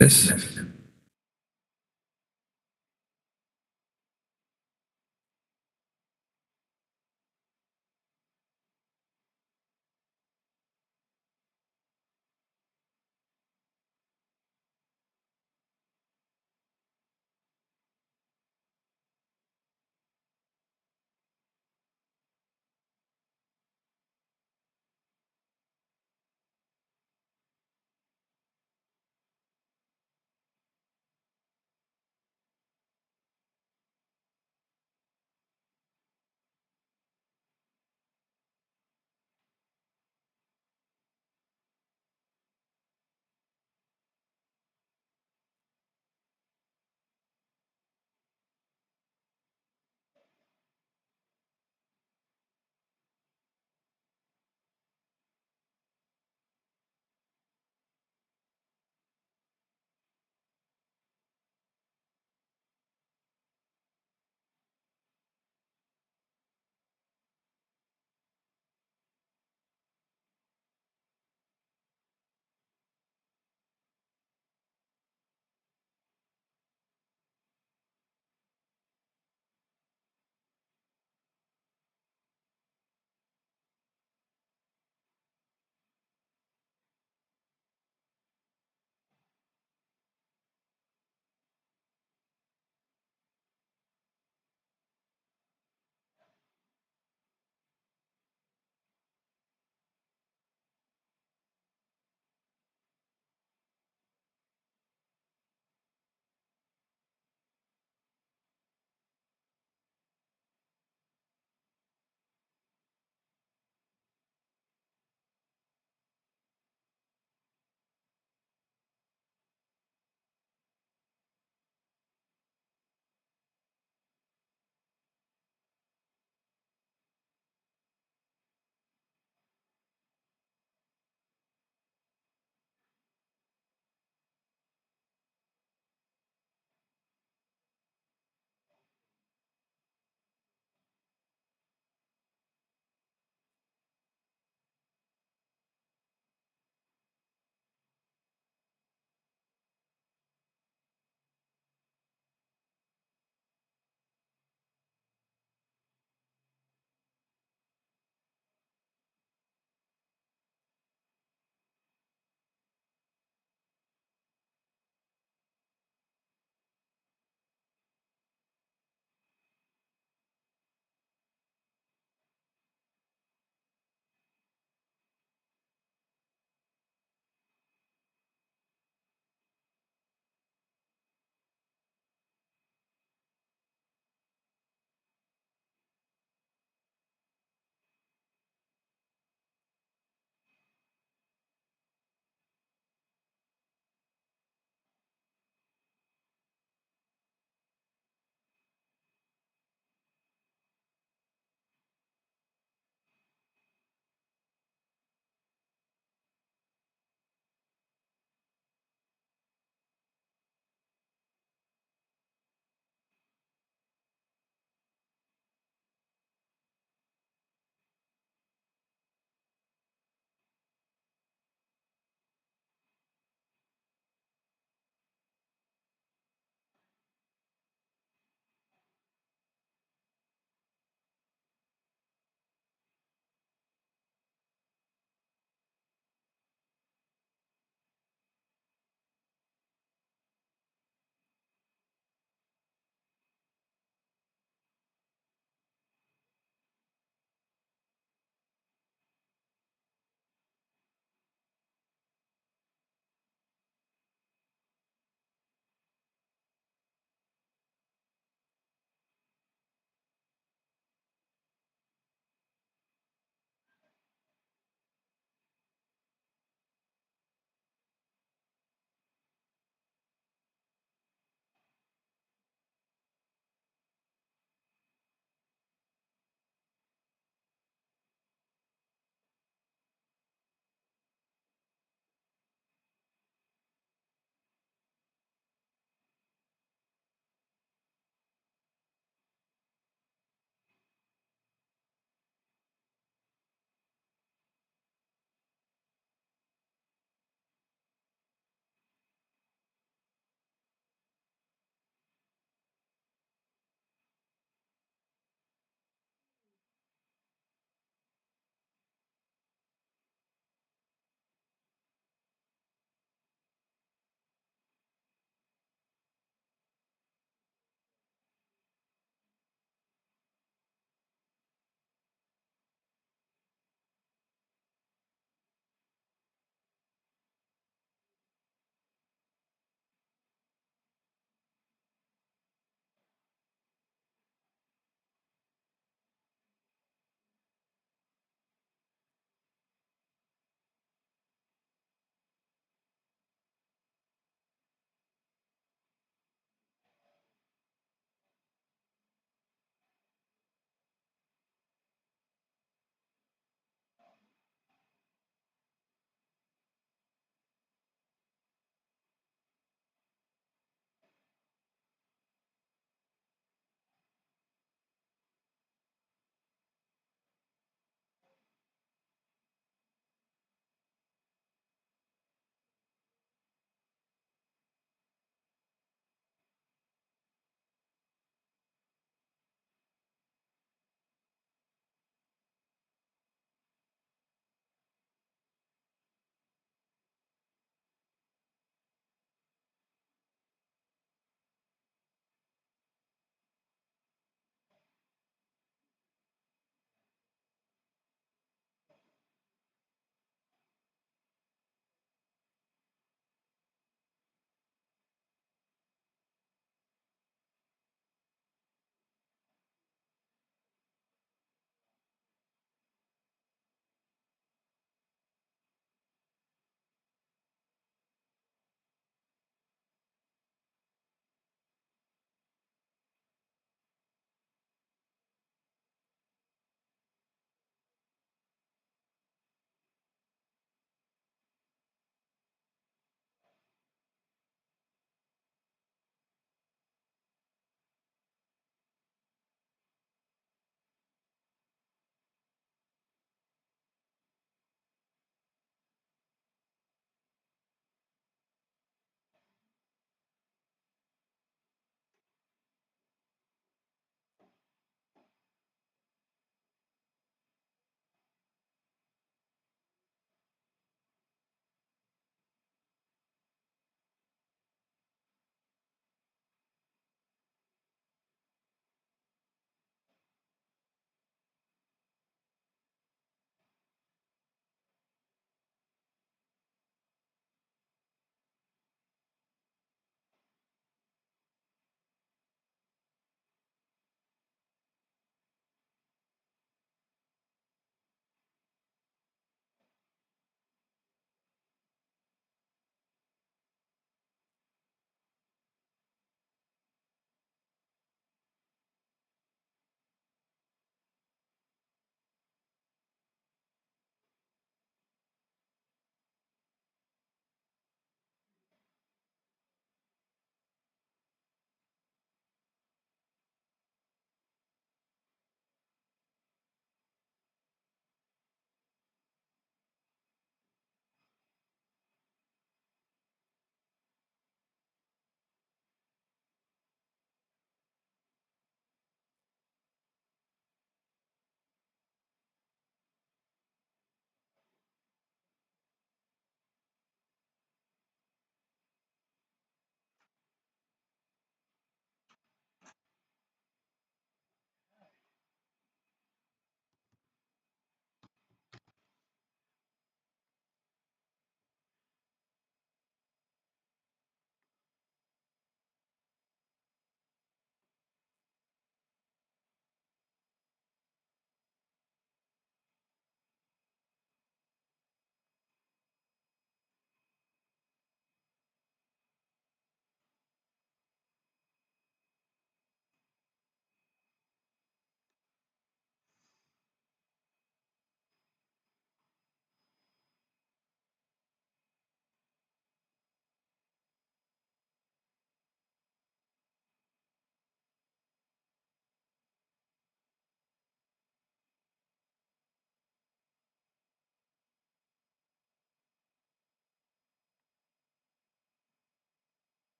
Yes.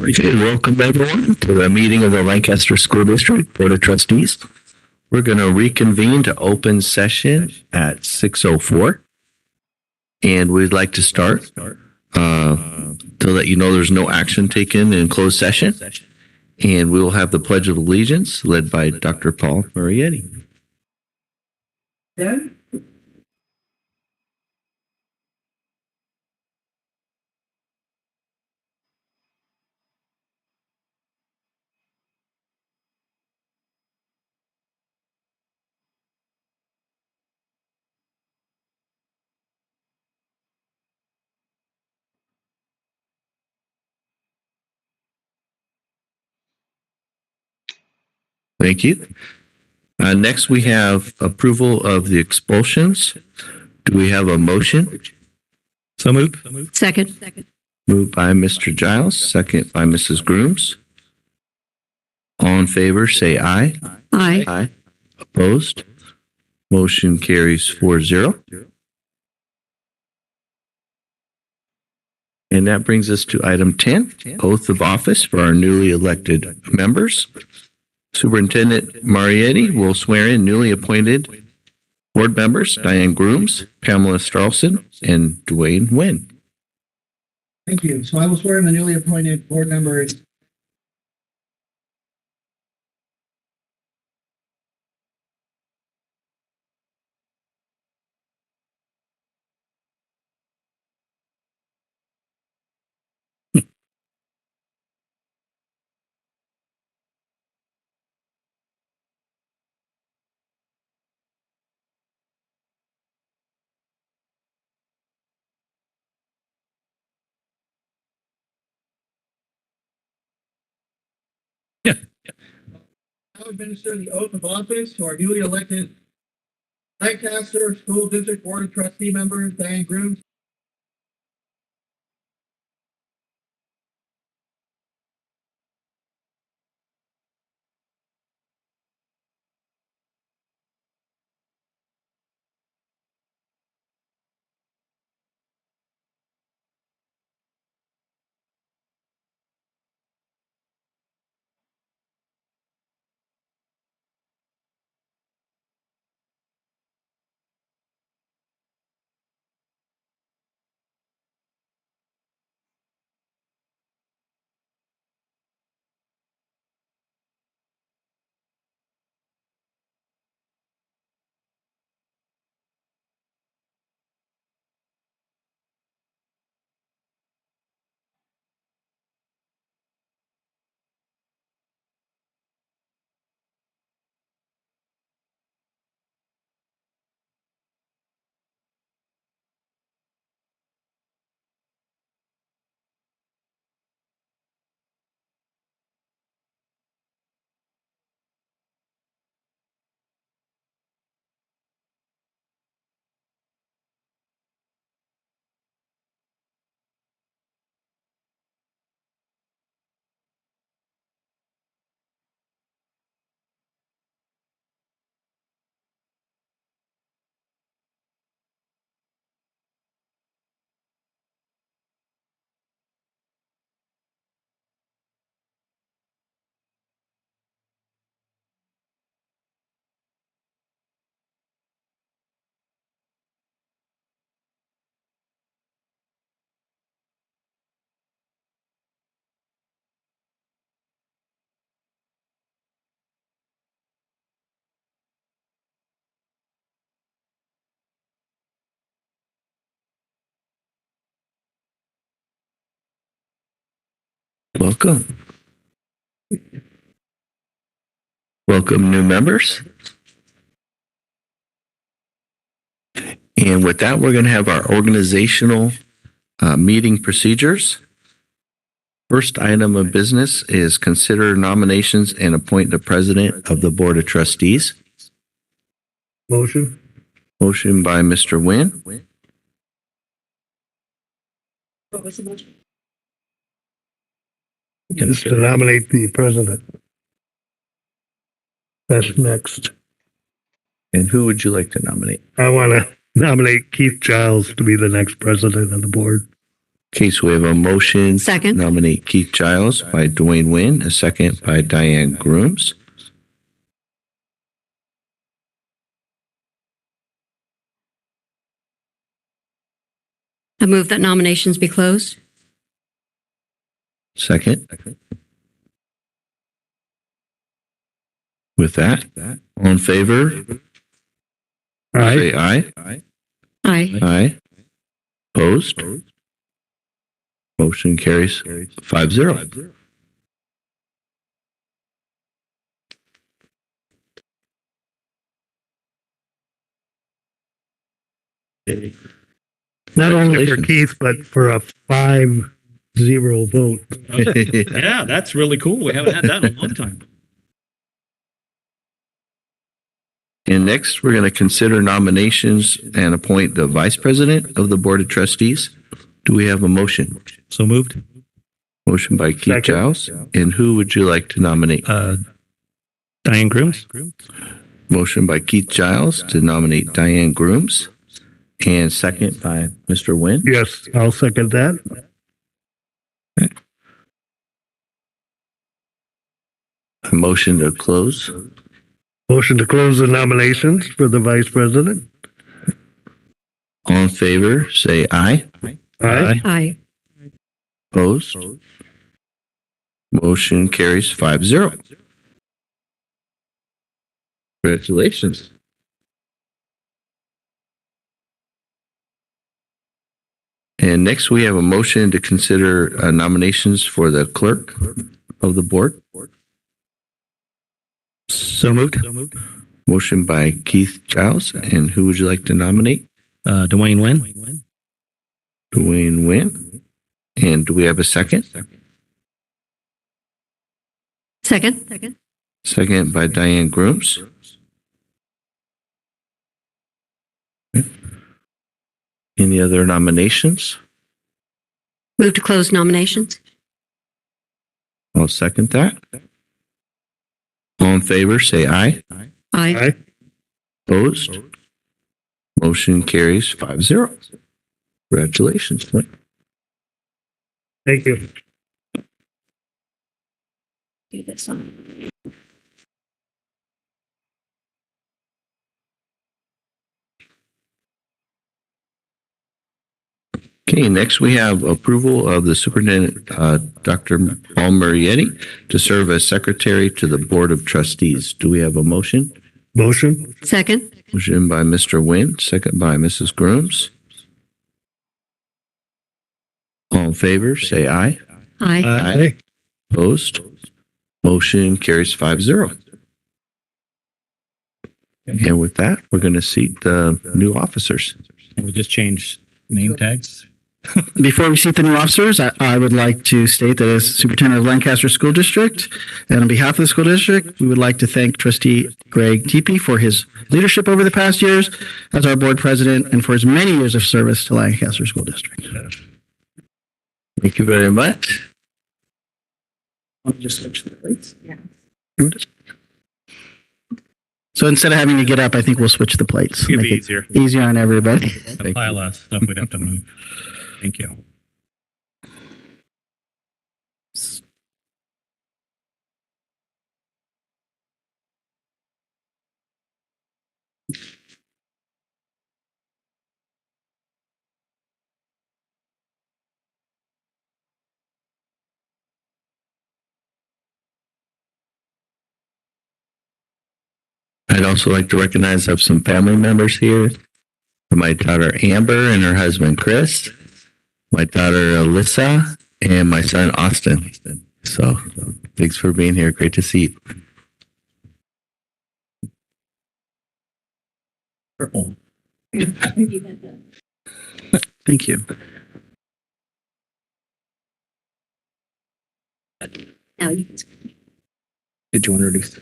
Okay, welcome everyone to the meeting of the Lancaster School District Board of Trustees. We're going to reconvene to open session at 6:04. And we'd like to start to let you know there's no action taken in closed session. And we will have the Pledge of Allegiance led by Dr. Paul Marietti. Yeah. Thank you. Next, we have approval of the expulsions. Do we have a motion? So moved. Second. Moved by Mr. Giles, second by Mrs. Grooms. All in favor, say aye. Aye. Aye. Opposed? Motion carries 4-0. And that brings us to item 10, oath of office for our newly elected members. Superintendent Marietti will swear in newly appointed board members, Diane Grooms, Pamela Straussen, and Dwayne Nguyen. Thank you. So I will swear in the newly appointed board members. I will administer the oath of office to our newly elected Lancaster School District Board of Trustee members, Diane Grooms. Welcome. Welcome, new members. And with that, we're going to have our organizational meeting procedures. First item of business is consider nominations and appoint the president of the Board of Trustees. Motion. Motion by Mr. Nguyen. What was the motion? Is to nominate the president. That's next. And who would you like to nominate? I want to nominate Keith Giles to be the next president of the board. Okay, so we have a motion. Second. Nominate Keith Giles by Dwayne Nguyen, a second by Diane Grooms. I move that nominations be closed. Second. With that, all in favor? Aye. Say aye. Aye. Aye. Opposed? Motion carries 5-0. Not only for Keith, but for a 5-0 vote. Yeah, that's really cool. We haven't had that in a long time. And next, we're going to consider nominations and appoint the vice president of the Board of Trustees. Do we have a motion? So moved. Motion by Keith Second. Giles. And who would you like to nominate? Diane Grooms. Motion by Keith Giles to nominate Diane Grooms. And second by Mr. Nguyen. Yes, I'll second that. A motion to close. Motion to close the nominations for the vice president. All in favor, say aye. Aye. Aye. Opposed? Motion carries 5-0. Congratulations. And next, we have a motion to consider nominations for the clerk of the board. So moved. Motion by Keith Giles. And who would you like to nominate? Dwayne Nguyen. Dwayne Nguyen. And do we have a second? Second. Second by Diane Grooms. Any other nominations? Move to close nominations. I'll second that. All in favor, say aye. Aye. Aye. Opposed? Motion carries 5-0. Congratulations. Thank you. Do this one. Okay, next we have approval of the superintendent, Dr. Paul Marietti, to serve as secretary to the Board of Trustees. Do we have a motion? Motion? Second. Motion by Mr. Nguyen, second by Mrs. Grooms. All in favor, say aye. Aye. Aye. Opposed? Motion carries 5-0. And with that, we're going to seat the new officers. And we just changed name tags. Before we seat the new officers, I would like to state that as Superintendent of Lancaster School District, and on behalf of the school district, we would like to thank Trustee Greg Teepee for his leadership over the past years as our board president and for his many years of service to Lancaster School District. Thank you very much. Let me just switch the plates. Yeah. So instead of having to get up, I think we'll switch the plates. It'd be Make it easier. easier on everybody. A pile of stuff we'd have to move. Thank you. I'd also like to recognize I have some family members here. My daughter Amber and her husband Chris, my daughter Alyssa, and my son Austin. So thanks for being here. Great to see you. Thank you. Now you can. Did you introduce?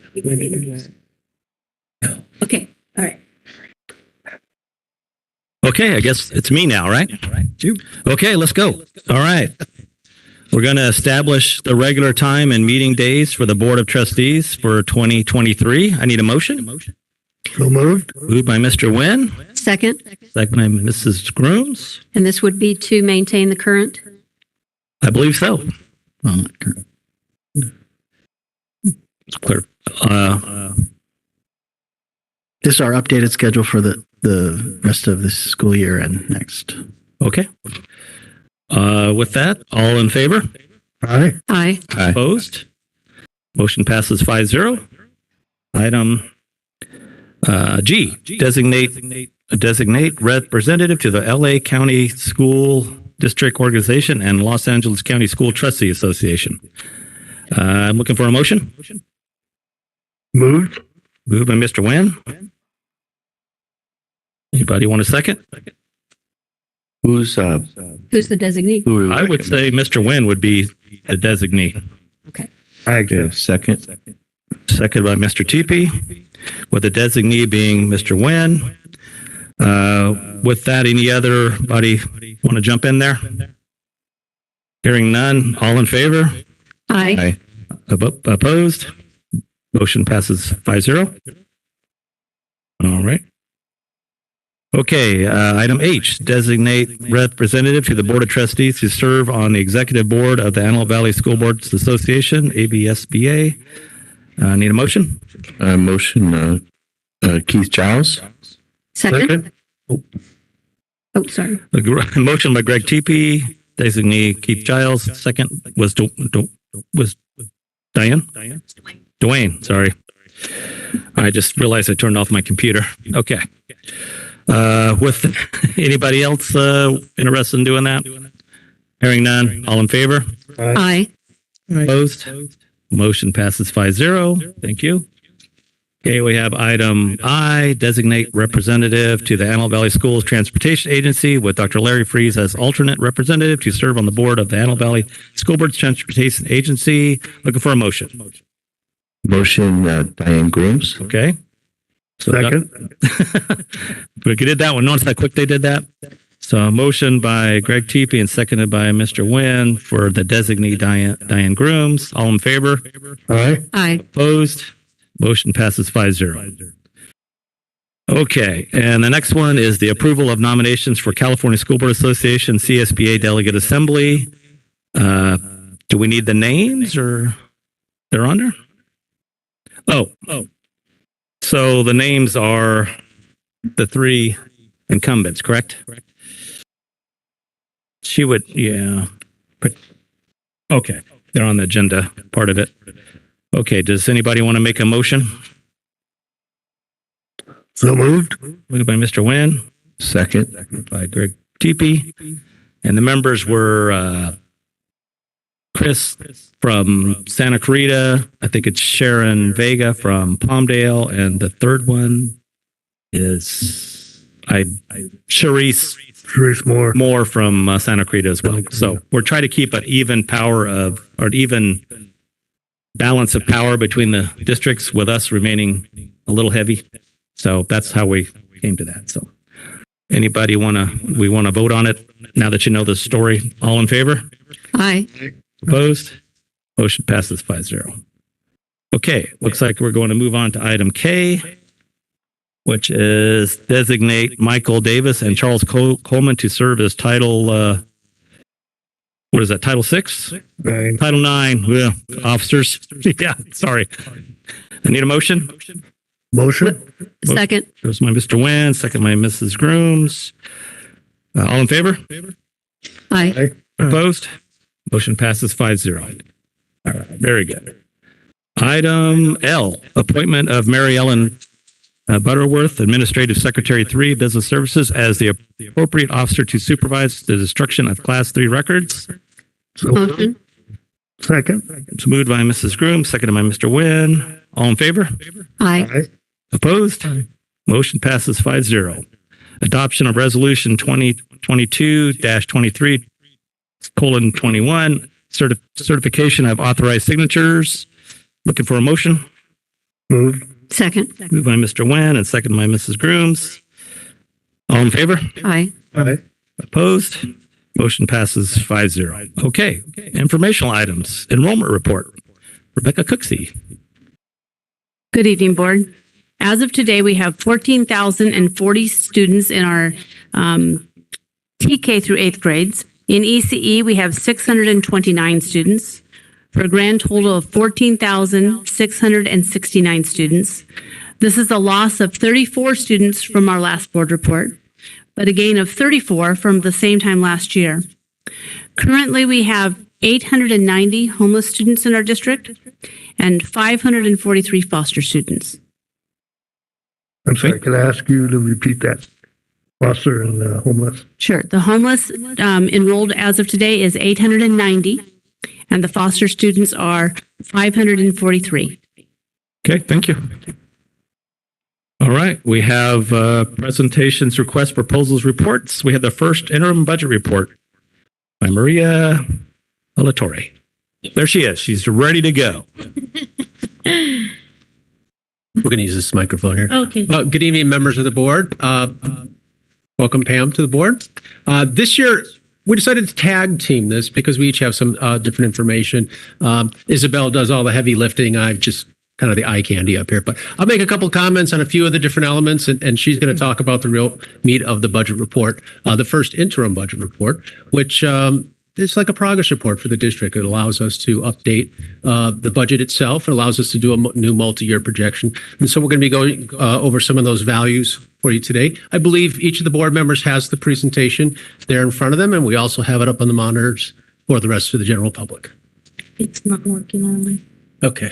Okay. All right. Okay, I guess it's me now, right? Okay, let's go. All right. We're going to establish the regular time and meeting days for the Board of Trustees for 2023. I need a motion. So moved? Moved by Mr. Nguyen, Second. second by Mrs. Grooms. And this would be to maintain the current I believe so. Well, not current. It's clear. This is our updated schedule for the rest of this school year and next. Okay. With that, all in favor? Aye. Aye. Aye. Opposed? Motion passes 5-0. Item G, designate representative to the LA County School District Organization and Los Angeles County School Trustee Association. I'm looking for a motion. Moved. Moved by Mr. Nguyen. Anybody want a second? Who's, Who's the designee? who I would say Mr. Nguyen would be the designee. I Okay, second. Second by Mr. Teepee, with the designee being Mr. Nguyen. With that, anybody want to jump in there? Hearing none, all in favor? Aye. Opposed? Motion passes 5-0. All right. Okay, item H, designate representative to the Board of Trustees to serve on the executive board of the Antelope Valley School Boards Association, ABSBA. Need a motion? Motion, Keith Giles. Second? Oh, sorry. A motion by Greg Teepee, designee Keith Giles. Second was Diane? Dwayne, sorry. I just realized I turned off my computer. Okay. With anybody else interested in doing that? Hearing none, all in favor? Aye. Opposed? Motion passes 5-0. Thank you. Okay, we have item I, designate representative to the Antelope Valley Schools Transportation Agency with Dr. Larry Freeze as alternate representative to serve on the board of the Antelope Valley School Boards Transportation Agency. Looking for a motion. Motion, Diane Grooms. Okay. So Second. we did that one. Notice how quick they did that. So a motion by Greg Teepee and seconded by Mr. Nguyen for the designee Diane Grooms. All in favor? Aye. Aye. Opposed? Motion passes 5-0. Okay, and the next one is the approval of nominations for California School Board Association CSBA Delegate Assembly. Do we need the names or they're on there? Oh. So the names are the three incumbents, correct? She would, yeah. Okay, they're on the agenda, part of it. Okay, does anybody want to make a motion? So moved. Moved by Mr. Nguyen, Second. by Greg Teepee. And the members were Chris from Santa Clarita. I think it's Sharon Vega from Palmdale. And the third one is Charisse Sharice Moore. Moore from Santa Clarita as well. So we're trying to keep an even even balance of power between the districts, with us remaining a little heavy. So that's how we came to that. So anybody want to vote on it now that you know the story? All in favor? Aye. Opposed? Motion passes 5-0. Okay, looks like we're going to move on to item K, which is designate Michael Davis and Charles Coleman to serve as Title what is that? Title 6? Nine. Title 9. Yeah, officers. Yeah, sorry. I need a motion. Motion. Second? First by Mr. Nguyen, second by Mrs. Grooms. All in favor? Aye. Aye. Opposed? Motion passes 5-0. All right, very good. Item L, appointment of Mary Ellen Butterworth, Administrative Secretary 3, Business Services, as the appropriate officer to supervise the destruction of Class 3 records. So Motion? second. It's moved by Mrs. Groom, seconded by Mr. Nguyen. All in favor? Aye. Aye. Opposed? Motion passes 5-0. Adoption of Resolution 2022-23:21, certification of authorized signatures. Looking for a motion. Moved. Second? Moved by Mr. Nguyen and seconded by Mrs. Grooms. All in favor? Aye. Aye. Opposed? Motion passes 5-0. Okay, informational items. Enrollment report. Rebecca Cooksey. Good evening, Board. As of today, we have 14,040 students in our TK through 8th grades. In ECE, we have 629 students for a grand total of 14,669 students. This is a loss of 34 students from our last board report, but a gain of 34 from the same time last year. Currently, we have 890 homeless students in our district and 543 foster students. I'm sorry, can I ask you to repeat that? Foster and homeless. Sure. The homeless enrolled as of today is 890, and the foster students are 543. Okay, thank you. All right, we have presentations, requests, proposals, reports. We have the first interim budget report by Maria Alatorre. There she is. She's ready to go. We're going to use this microphone here. Okay. Good evening, members of the board. Welcome, Pam, to the board. This year, we decided to tag team this because we each have some different information. Isabel does all the heavy lifting. I've just kind of the eye candy up here, but I'll make a couple comments on a few of the different elements, and she's going to talk about the real meat of the budget report, the first interim budget report, which it's like a progress report for the district. It allows us to update the budget itself. It allows us to do a new multi-year projection. And so we're going to be going over some of those values for you today. I believe each of the board members has the presentation there in front of them, and we also have it up on the monitors for the rest of the general public. It's not working on me. Okay.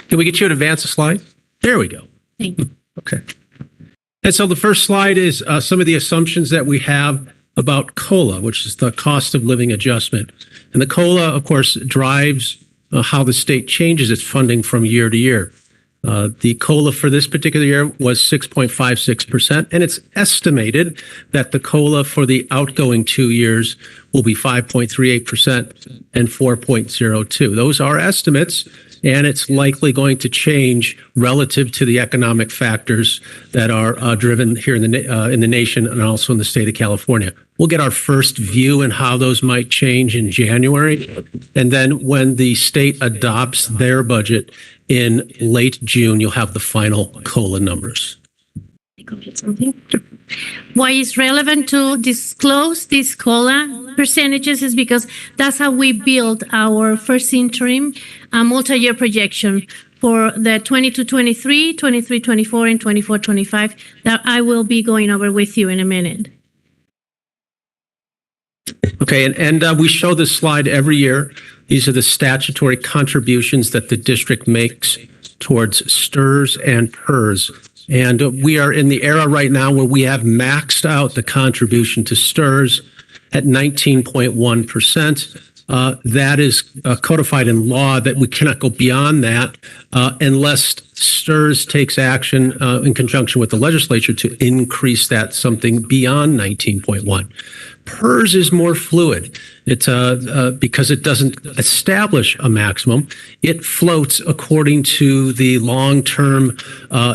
Can we get you to advance a slide? There we go. Thank you. Okay. And so the first slide is some of the assumptions that we have about COLA, which is the cost of living adjustment. And the COLA, of course, drives how the state changes its funding from year to year. The COLA for this particular year was 6.56%, and it's estimated that the COLA for the outgoing 2 years will be 5.38% and 4.02%. Those are estimates, and it's likely going to change relative to the economic factors that are driven here in the nation and also in the state of California. We'll get our first view in how those might change in January. And then when the state adopts their budget in late June, you'll have the final COLA numbers. Why it's relevant to disclose these COLA percentages is because that's how we build our first interim multi-year projection for the 22-23, 23-24, and 24-25 that I will be going over with you in a minute. Okay, and we show this slide every year. These are the statutory contributions that the district makes towards STRS and PERS. And we are in the era right now where we have maxed out the contribution to STRS at 19.1%. That is codified in law that we cannot go beyond that unless STRS takes action in conjunction with the legislature to increase that something beyond 19.1. PERS is more fluid. It's because it doesn't establish a maximum. It floats according to the long-term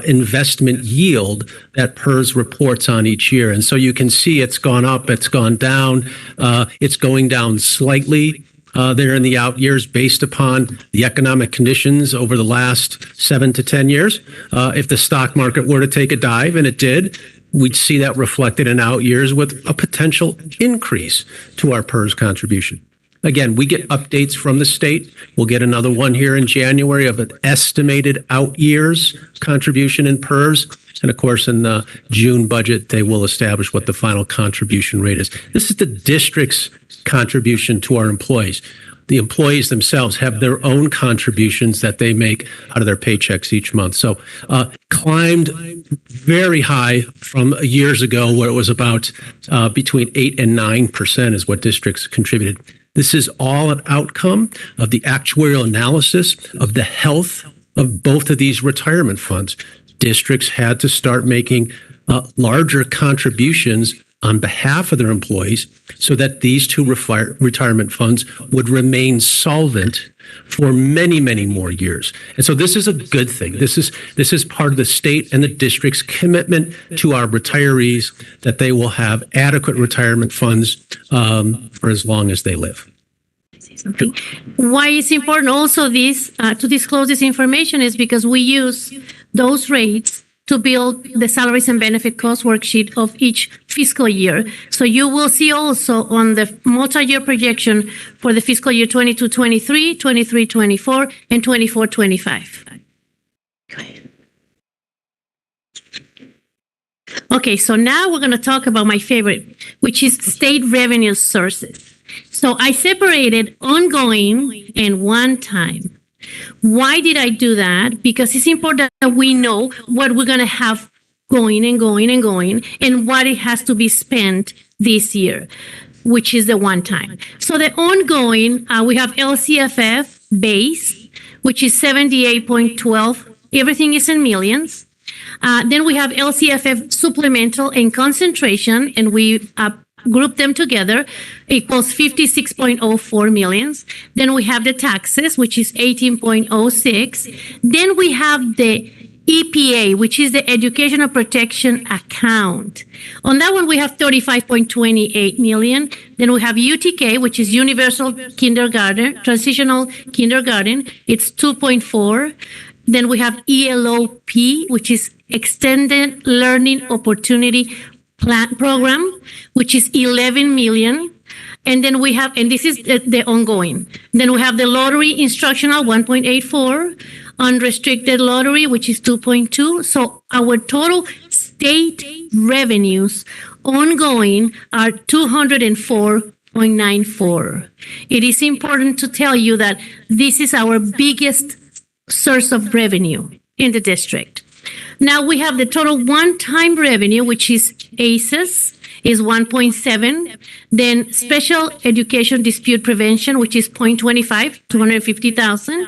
investment yield that PERS reports on each year. And so you can see it's gone up, it's gone down, it's going down slightly there in the out years based upon the economic conditions over the last 7 to 10 years. If the stock market were to take a dive, and it did, we'd see that reflected in out years with a potential increase to our PERS contribution. Again, we get updates from the state. We'll get another one here in January of an estimated out years contribution in PERS. And of course, in the June budget, they will establish what the final contribution rate is. This is the district's contribution to our employees. The employees themselves have their own contributions that they make out of their paychecks each month. So climbed very high from years ago where it was about between 8 and 9% is what districts contributed. This is all an outcome of the actuarial analysis of the health of both of these retirement funds. Districts had to start making larger contributions on behalf of their employees so that these two retirement funds would remain solvent for many, many more years. And so this is a good thing. This is part of the state and the district's commitment to our retirees that they will have adequate retirement funds for as long as they live. Why it's important also this to disclose this information is because we use those rates to build the salaries and benefit cost worksheet of each fiscal year. So you will see also on the multi-year projection for the fiscal year 22-23, 23-24, and 24-25. Okay, so now we're going to talk about my favorite, which is state revenue sources. So I separated ongoing and one time. Why did I do that? Because it's important that we know what we're going to have going and going and going and what it has to be spent this year, which is the one time. So the ongoing, we have LCFF base, which is 78.12. Everything is in millions. Then we have LCFF supplemental and concentration, and we group them together, equals 56.04 millions. Then we have the taxes, which is 18.06. Then we have the EPA, which is the Educational Protection Account. On that one, we have 35.28 million. Then we have UTK, which is Universal Kindergarten, Transitional Kindergarten. It's 2.4. Then we have ELOP, which is Extended Learning Opportunity Program, which is 11 million. And then we have, and this is the ongoing. Then we have the lottery instructional 1.84, unrestricted lottery, which is 2.2. So our total state revenues ongoing are 204.94. It is important to tell you that this is our biggest source of revenue in the district. Now we have the total one-time revenue, which is ACES, is 1.7. Then special education dispute prevention, which is 0.25, 250,000.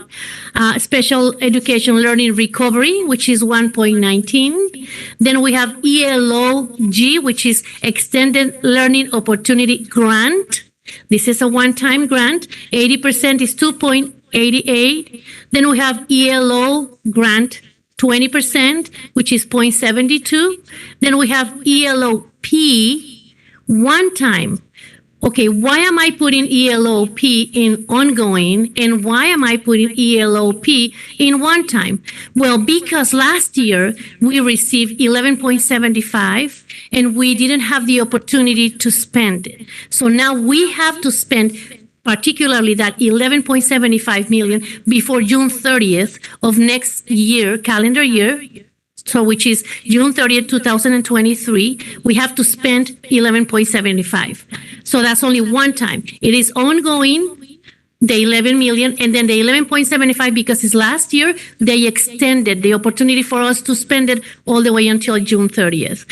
Special education learning recovery, which is 1.19. Then we have ELOG, which is extended learning opportunity grant. This is a one-time grant. 80% is 2.88. Then we have ELO grant 20%, which is 0.72. Then we have ELOP one time. Okay, why am I putting ELOP in ongoing and why am I putting ELOP in one time? Well, because last year we received 11.75 and we didn't have the opportunity to spend it. So now we have to spend particularly that 11.75 million before June 30th of next year, calendar year, so which is June 30th, 2023, we have to spend 11.75. So that's only one time. It is ongoing, the 11 million, and then the 11.75, because it's last year, they extended the opportunity for us to spend it all the way until June 30th.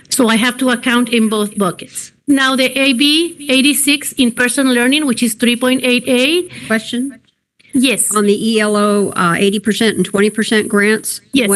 So I have to account in both buckets. Now the AB 86 in-person learning, which is 3.88. Question? Yes. On the ELO, 80% and 20% grants? Yes.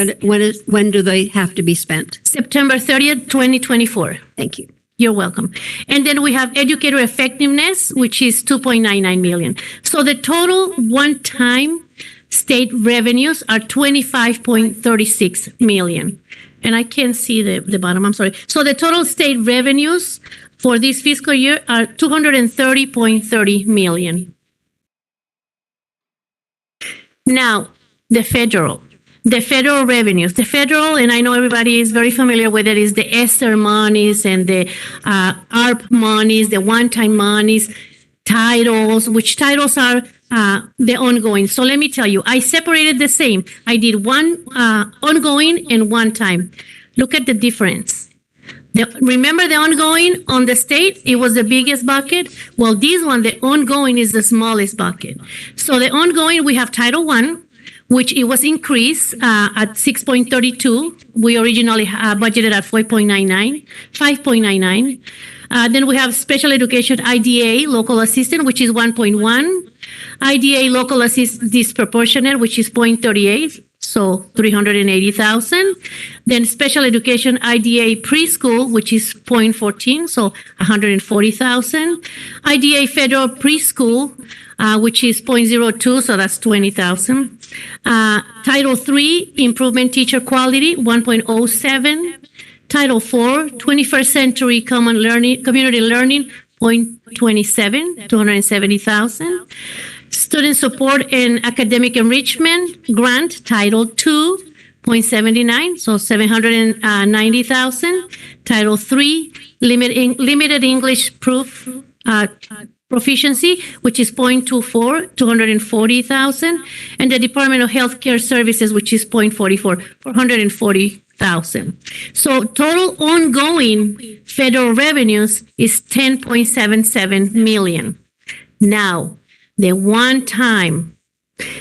When do they have to be spent? September 30th, 2024. Thank you. You're welcome. And then we have educator effectiveness, which is 2.99 million. So the total one-time state revenues are 25.36 million. And I can't see the bottom, I'm sorry. So the total state revenues for this fiscal year are 230.30 million. Now, the federal revenues, and I know everybody is very familiar with it, is the ESSER monies and the ARP monies, the one-time monies, titles, which titles are the ongoing. So let me tell you, I separated the same. I did one ongoing and one time. Look at the difference. Remember the ongoing on the state, it was the biggest bucket. Well, this one, the ongoing, is the smallest bucket. So the ongoing, we have Title I, which it was increased at 6.32. We originally budgeted at 5.99. Then we have special education IDA local assistant, which is 1.1. IDA local assist disproportionate, which is 0.38. So 380,000. Then special education IDA preschool, which is 0.14, so 140,000. IDA federal preschool, which is 0.02, so that's 20,000. Title III improvement teacher quality, 1.07. Title IV 21st century common learning community learning, 0.27, 270,000. Student support and academic enrichment grant, Title II, $7,000,000.79, so $790,000. Title III, limited English proof proficiency, which is 0.24, $240,000, and the Department of Healthcare Services, which is 0.44, $440,000. So total ongoing federal revenues is $10.77 million. Now, the one time,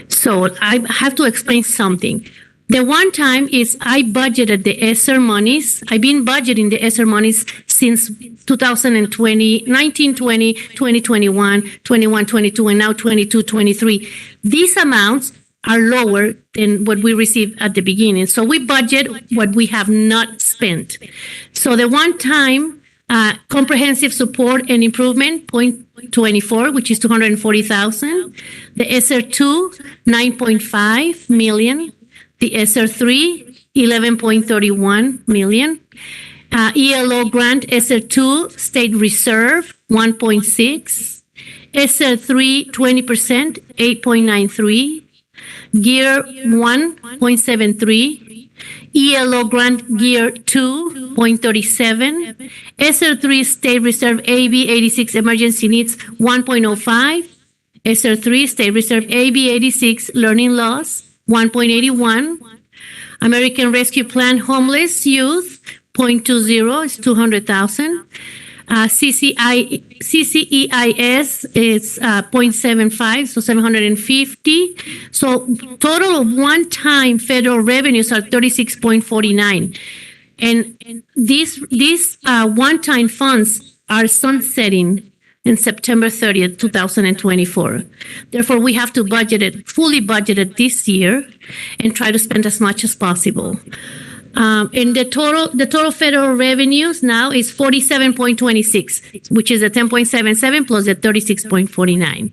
so I have to explain something. The one time is I budgeted the ESSER monies. I've been budgeting the ESSER monies since 2020, 19, 20, 2021, 21, 22, and now 22, 23. These amounts are lower than what we received at the beginning. So we budget what we have not spent. So the one time comprehensive support and improvement, 0.24, which is $240,000. The ESSER 2, $9.5 million. The ESSER 3, $11.31 million. ELO grant, ESSER 2, state reserve, 1.6. ESSER 3, 20%, 8.93. Gear 1.73. ELO grant Gear 2.37. ESSER 3 State Reserve AB 86 Emergency Needs 1.05. ESSER 3 State Reserve AB 86 Learning Loss 1.81. American Rescue Plan Homeless Youth 0.20 is $200,000. CCEIS is 0.75, so 750. So total of one-time federal revenues are 36.49. And these one-time funds are sunsetting in September 30th, 2024. Therefore, we have to fully budget it this year and try to spend as much as possible. And the total federal revenues now is 47.26, which is a 10.77 plus the 36.49.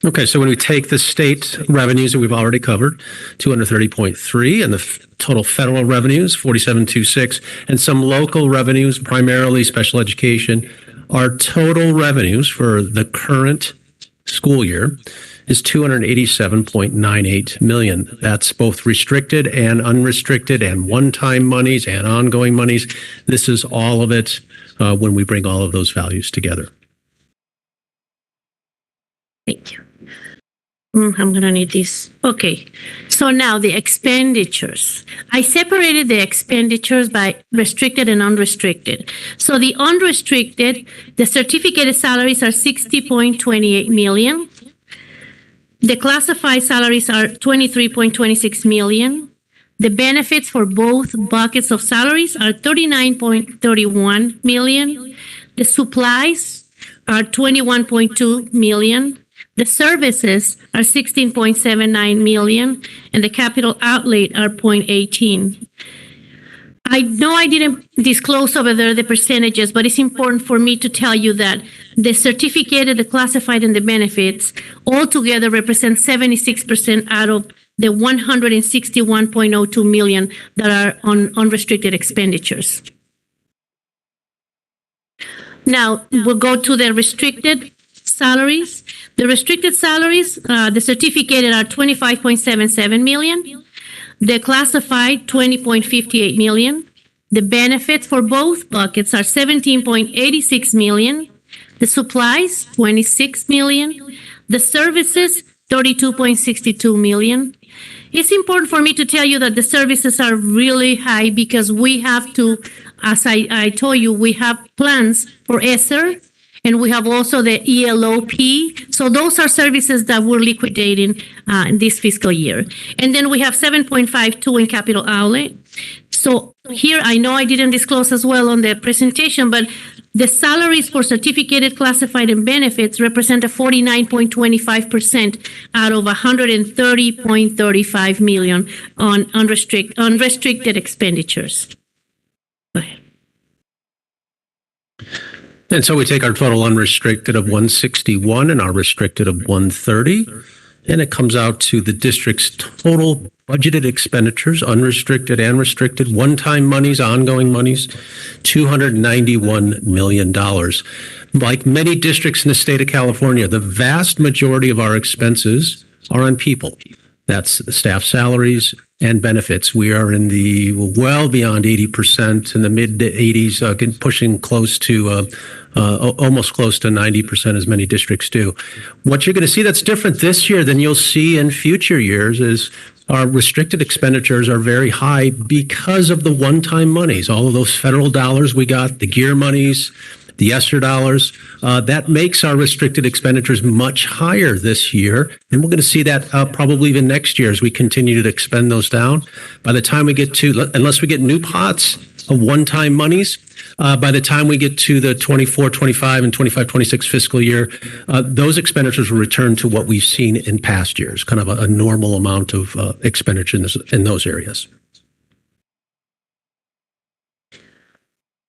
Okay, so when we take the state revenues that we've already covered, 230.3, and the total federal revenues, 47.26, and some local revenues, primarily special education, our total revenues for the current school year is $287.98 million. That's both restricted and unrestricted and one-time monies and ongoing monies. This is all of it when we bring all of those values together. Thank you. I'm going to need this. Okay. So now the expenditures. I separated the expenditures by restricted and unrestricted. So the unrestricted, the certificated salaries are $60.28 million. The classified salaries are $23.26 million. The benefits for both buckets of salaries are $39.31 million. The supplies are $21.2 million. The services are $16.79 million, and the capital outlay are $0.18. I know I didn't disclose over there the percentages, but it's important for me to tell you that the certificated, the classified, and the benefits altogether represent 76% out of the $161.02 million that are on unrestricted expenditures. Now, we'll go to the restricted salaries. The restricted salaries, the certificated are $25.77 million. The classified, $20.58 million. The benefits for both buckets are $17.86 million. The supplies, $26 million. The services, $32.62 million. It's important for me to tell you that the services are really high because we have to, as I told you, we have plans for ESSER, and we have also the ELOP. So those are services that we're liquidating in this fiscal year. And then we have 7.52 in capital outlay. So here, I know I didn't disclose as well on the presentation, but the salaries for certificated, classified, and benefits represent a 49.25% out of $130.35 million on unrestricted expenditures. Go ahead. And so we take our total unrestricted of 161 and our restricted of 130, and it comes out to the district's total budgeted expenditures, unrestricted and restricted, one-time monies, ongoing monies, $291 million. Like many districts in the state of California, the vast majority of our expenses are on people. That's staff salaries and benefits. We are in the well beyond 80%, in the mid 80s, pushing close to almost close to 90%, as many districts do. What you're going to see that's different this year than you'll see in future years is our restricted expenditures are very high because of the one-time monies, all of those federal dollars we got, the gear monies, the ESSER dollars. That makes our restricted expenditures much higher this year. And we're going to see that probably even next year as we continue to expend those down. By the time we get to, unless we get new pots of one-time monies, by the time we get to the 24, 25, and 25, 26 fiscal year, those expenditures will return to what we've seen in past years, kind of a normal amount of expenditure in those areas.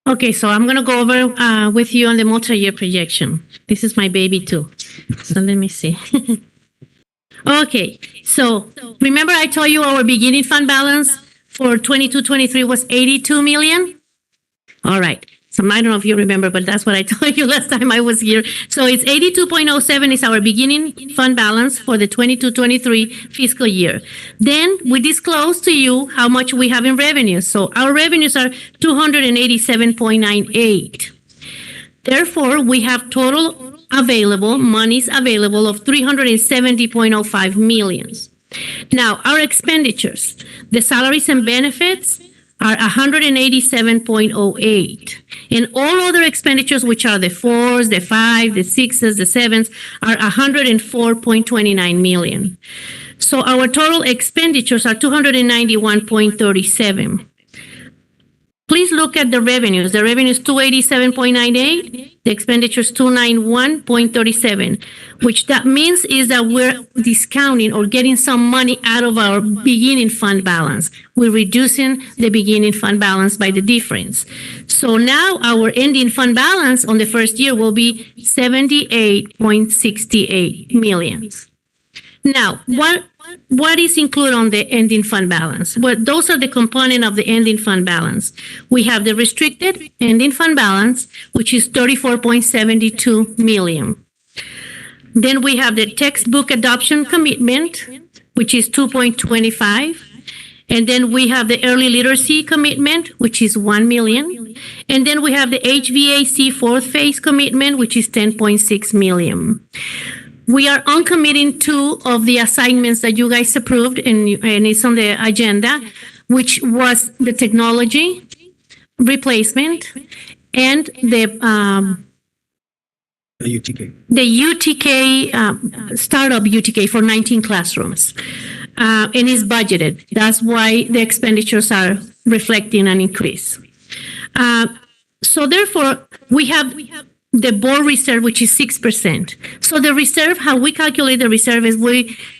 Okay, so I'm going to go over with you on the multi-year projection. This is my baby too. So let me see. Okay, so remember I told you our beginning fund balance for 22-23 was 82 million? All right. So I don't know if you remember, but that's what I told you last time I was here. So it's 82.07 is our beginning fund balance for the 22-23 fiscal year. Then we disclose to you how much we have in revenues. So our revenues are 287.98. Therefore, we have total available, monies available of 370.05 millions. Now, our expenditures, the salaries and benefits are 187.08. And all other expenditures, which are the 4s, the 5s, the 6s, the 7s, are 104.29 million. So our total expenditures are 291.37. Please look at the revenues. The revenue is 287.98. The expenditures 291.37, which that means is that we're discounting or getting some money out of our beginning fund balance. We're reducing the beginning fund balance by the difference. So now our ending fund balance on the first year will be 78.68 million. Now, what is included on the ending fund balance? Well, those are the component of the ending fund balance. We have the restricted ending fund balance, which is 34.72 million. Then we have the textbook adoption commitment, which is 2.25. And then we have the early literacy commitment, which is 1 million. And then we have the HVAC fourth phase commitment, which is 10.6 million. We are uncommitting 2 of the assignments that you guys approved, and it's on the agenda, which was the technology replacement and the UTK, startup UTK for 19 classrooms. And is budgeted. That's why the expenditures are reflecting an increase. So therefore, we have the board reserve, which is 6%. So the reserve, how we calculate the reserve is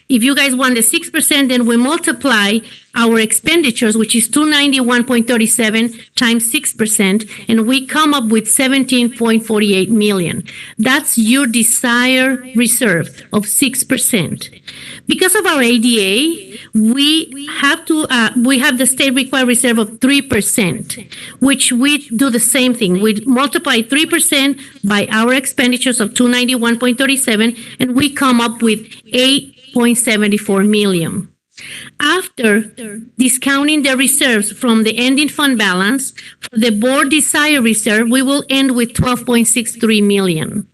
if you guys want the 6%, then we multiply our expenditures, which is 291.37 times 6%, and we come up with 17.48 million. That's your desired reserve of 6%. Because of our ADA, we have the state required reserve of 3%, which we do the same thing. We multiply 3% by our expenditures of 291.37, and we come up with 8.74 million. After discounting the reserves from the ending fund balance, for the board desired reserve, we will end with 12.63 million.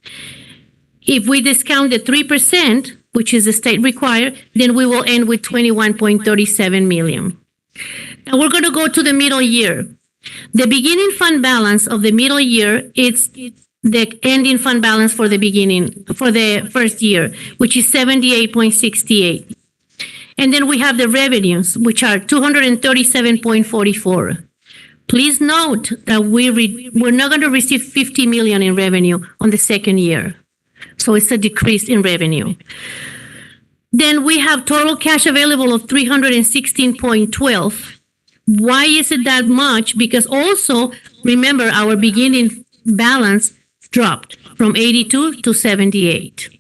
If we discount the 3%, which is the state required, then we will end with 21.37 million. Now we're going to go to the middle year. The beginning fund balance of the middle year, it's the ending fund balance for the first year, which is 78.68. And then we have the revenues, which are 237.44. Please note that we're not going to receive 50 million in revenue on the second year. So it's a decrease in revenue. Then we have total cash available of 316.12. Why is it that much? Because also, remember, our beginning balance dropped from 82 to 78.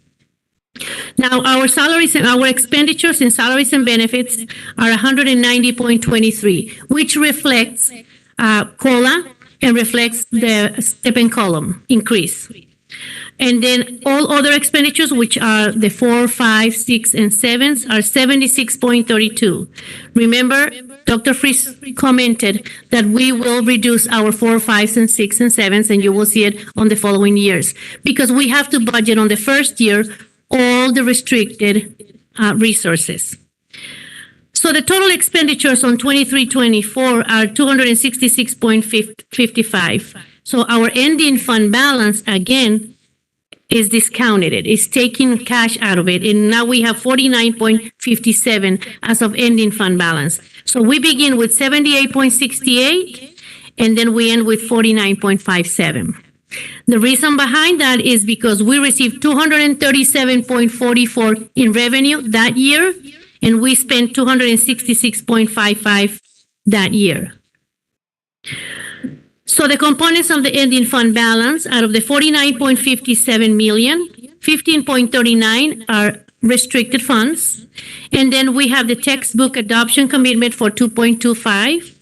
Now, our salaries and our expenditures in salaries and benefits are 190.23, which reflects COLA and reflects the step and column increase. And then all other expenditures, which are the 4, 5, 6, and 7s, are 76.32. Remember, Dr. Fries commented that we will reduce our 4, 5s, and 6, and 7s, and you will see it on the following years, because we have to budget on the first year all the restricted resources. So the total expenditures on 23-24 are 266.55. So our ending fund balance, again, is discounted. It's taking cash out of it. And now we have 49.57 as of ending fund balance. So we begin with 78.68, and then we end with 49.57. The reason behind that is because we received 237.44 in revenue that year, and we spent 266.55 that year. So the components of the ending fund balance, out of the 49.57 million, 15.39 are restricted funds. And then we have the textbook adoption commitment for 2.25.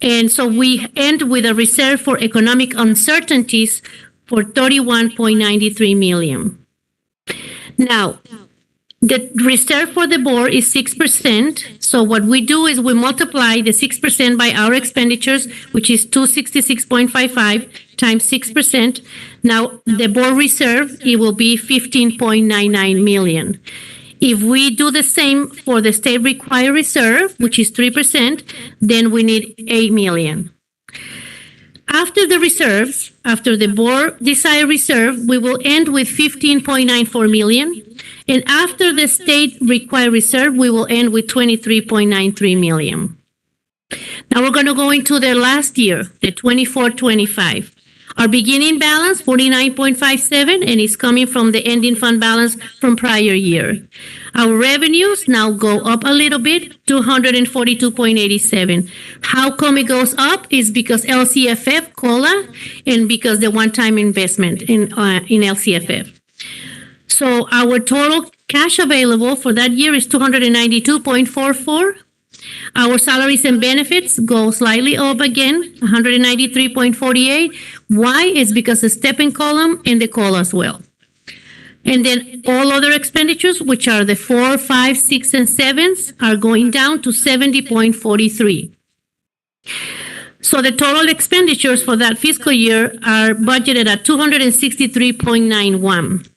And so we end with a reserve for economic uncertainties for 31.93 million. Now, the reserve for the board is 6%. So what we do is we multiply the 6% by our expenditures, which is 266.55 times 6%. Now, the board reserve, it will be 15.99 million. If we do the same for the state required reserve, which is 3%, then we need 8 million. After the reserves, after the board desired reserve, we will end with 15.94 million. And after the state required reserve, we will end with 23.93 million. Now we're going to go into the last year, the 24-25. Our beginning balance, 49.57, and it's coming from the ending fund balance from prior year. Our revenues now go up a little bit, 242.87. How come it goes up? Is because LCFF, COLA, and because the one-time investment in LCFF. So our total cash available for that year is 292.44. Our salaries and benefits go slightly up again, 193.48. Why? It's because the step-in column and the COLA as well. And then all other expenditures, which are the 4, 5, 6, and 7s, are going down to 70.43. So the total expenditures for that fiscal year are budgeted at 263.91.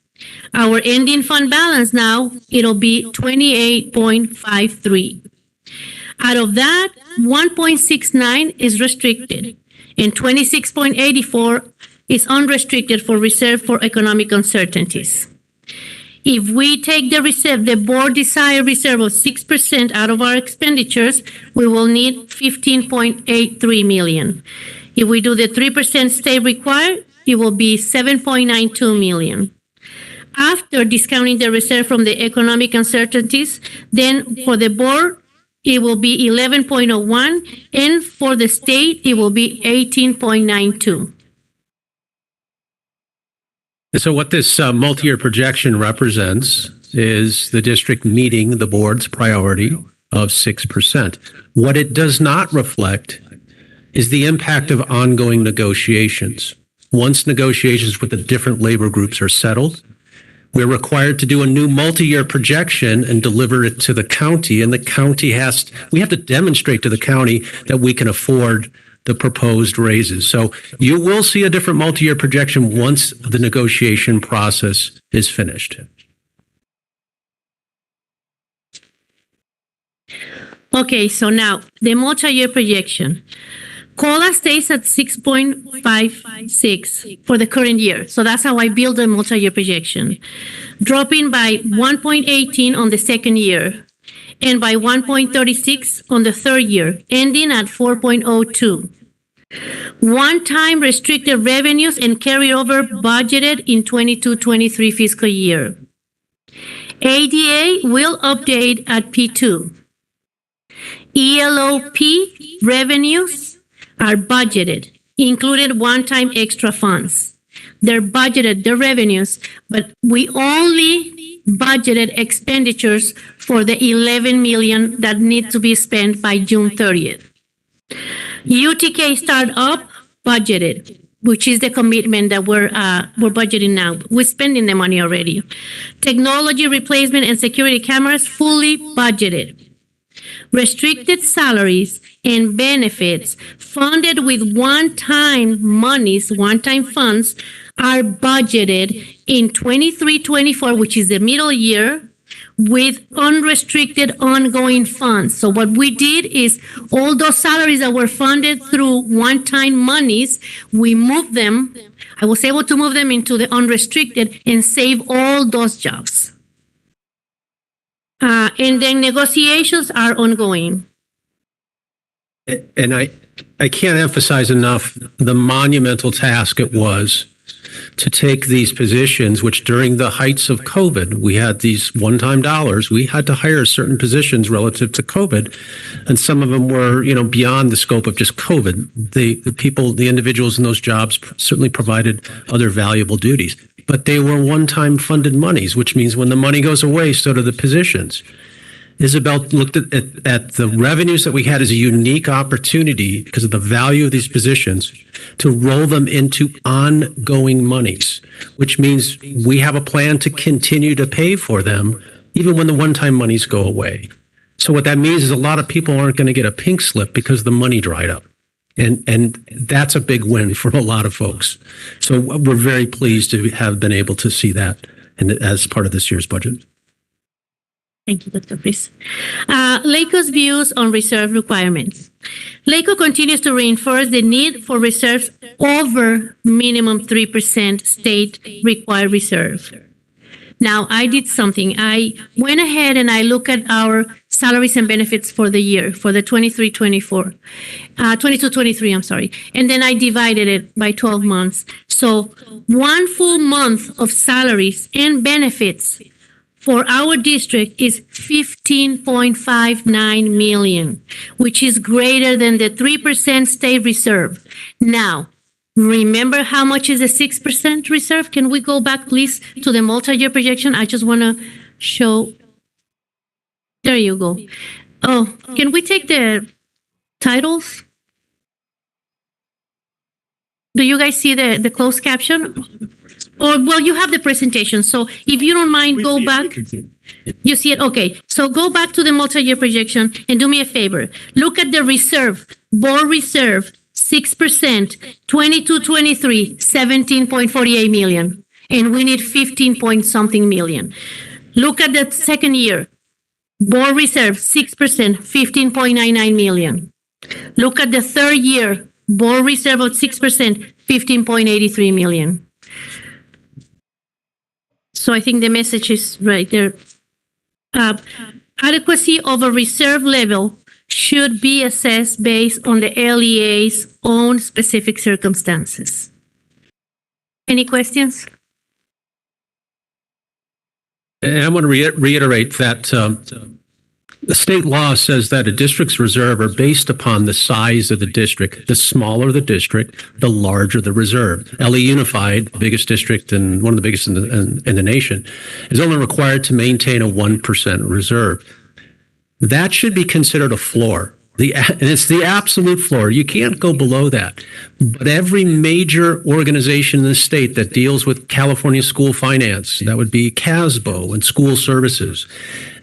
Our ending fund balance now, it'll be 28.53. Out of that, 1.69 is restricted, and 26.84 is unrestricted for reserve for economic uncertainties. If we take the reserve, the board desired reserve of 6% out of our expenditures, we will need 15.83 million. If we do the 3% state required, it will be 7.92 million. After discounting the reserve from the economic uncertainties, then for the board, it will be 11.01, and for the state, it will be 18.92. So what this multi-year projection represents is the district meeting the board's priority of 6%. What it does not reflect is the impact of ongoing negotiations. Once negotiations with the different labor groups are settled, we're required to do a new multi-year projection and deliver it to the county. And the county we have to demonstrate to the county that we can afford the proposed raises. So you will see a different multi-year projection once the negotiation process is finished. Okay, so now the multi-year projection. COLA stays at 6.56 for the current year. So that's how I build a multi-year projection. Dropping by 1.18 on the second year and by 1.36 on the third year, ending at 4.02. One-time restricted revenues and carryover budgeted in 22-23 fiscal year. ADA will update at P2. ELOP revenues are budgeted, included one-time extra funds. They're budgeted, the revenues, but we only budgeted expenditures for the 11 million that need to be spent by June 30th. UTK startup budgeted. which is the commitment that we're budgeting now. We're spending the money already. Technology replacement and security cameras fully budgeted. Restricted salaries and benefits funded with one-time monies, one-time funds are budgeted in 23-24, which is the middle year, with unrestricted ongoing funds. So what we did is all those salaries that were funded through one-time monies, we moved them. I was able to move them into the unrestricted and save all those jobs. And then negotiations are ongoing. And I can't emphasize enough the monumental task it was to take these positions, which during the heights of COVID, we had these one-time dollars. We had to hire certain positions relative to COVID. And some of them were, beyond the scope of just COVID. The people, the individuals in those jobs certainly provided other valuable duties. But they were one-time funded monies, which means when the money goes away, so do the positions. Isabel looked at the revenues that we had as a unique opportunity because of the value of these positions to roll them into ongoing monies, which means we have a plan to continue to pay for them even when the one-time monies go away. So what that means is a lot of people aren't going to get a pink slip because the money dried up. And that's a big win for a lot of folks. So we're very pleased to have been able to see that as part of this year's budget. Thank you, Dr. Priest. LACO's views on reserve requirements. LACO continues to reinforce the need for reserves over minimum 3% state required reserve. Now, I did something. I went ahead and I looked at our salaries and benefits for the year, for the 22-23, I'm sorry. And then I divided it by 12 months. So 1 full month of salaries and benefits for our district is $15.59 million, which is greater than the 3% state reserve. Now, remember how much is the 6% reserve? Can we go back, please, to the multi-year projection? I just want to show. There you go. Oh, can we take the titles? Do you guys see the closed caption? Or, well, you have the presentation. So if you don't mind, go back. You see it? Okay. So go back to the multi-year projection and do me a favor. Look at the reserve, board reserve, 6%, 22-23, 17.48 million. And we need 15 point something million. Look at the second year, board reserve, 6%, 15.99 million. Look at the third year, board reserve of 6%, 15.83 million. So I think the message is right there. Adequacy of a reserve level should be assessed based on the LEA's own specific circumstances. Any questions? And I want to reiterate that the state law says that a district's reserve are based upon the size of the district. The smaller the district, the larger the reserve. LA Unified, the biggest district and one of the biggest in the nation, is only required to maintain a 1% reserve. That should be considered a floor. And it's the absolute floor. You can't go below that. But every major organization in the state that deals with California school finance, that would be CASBO and school services,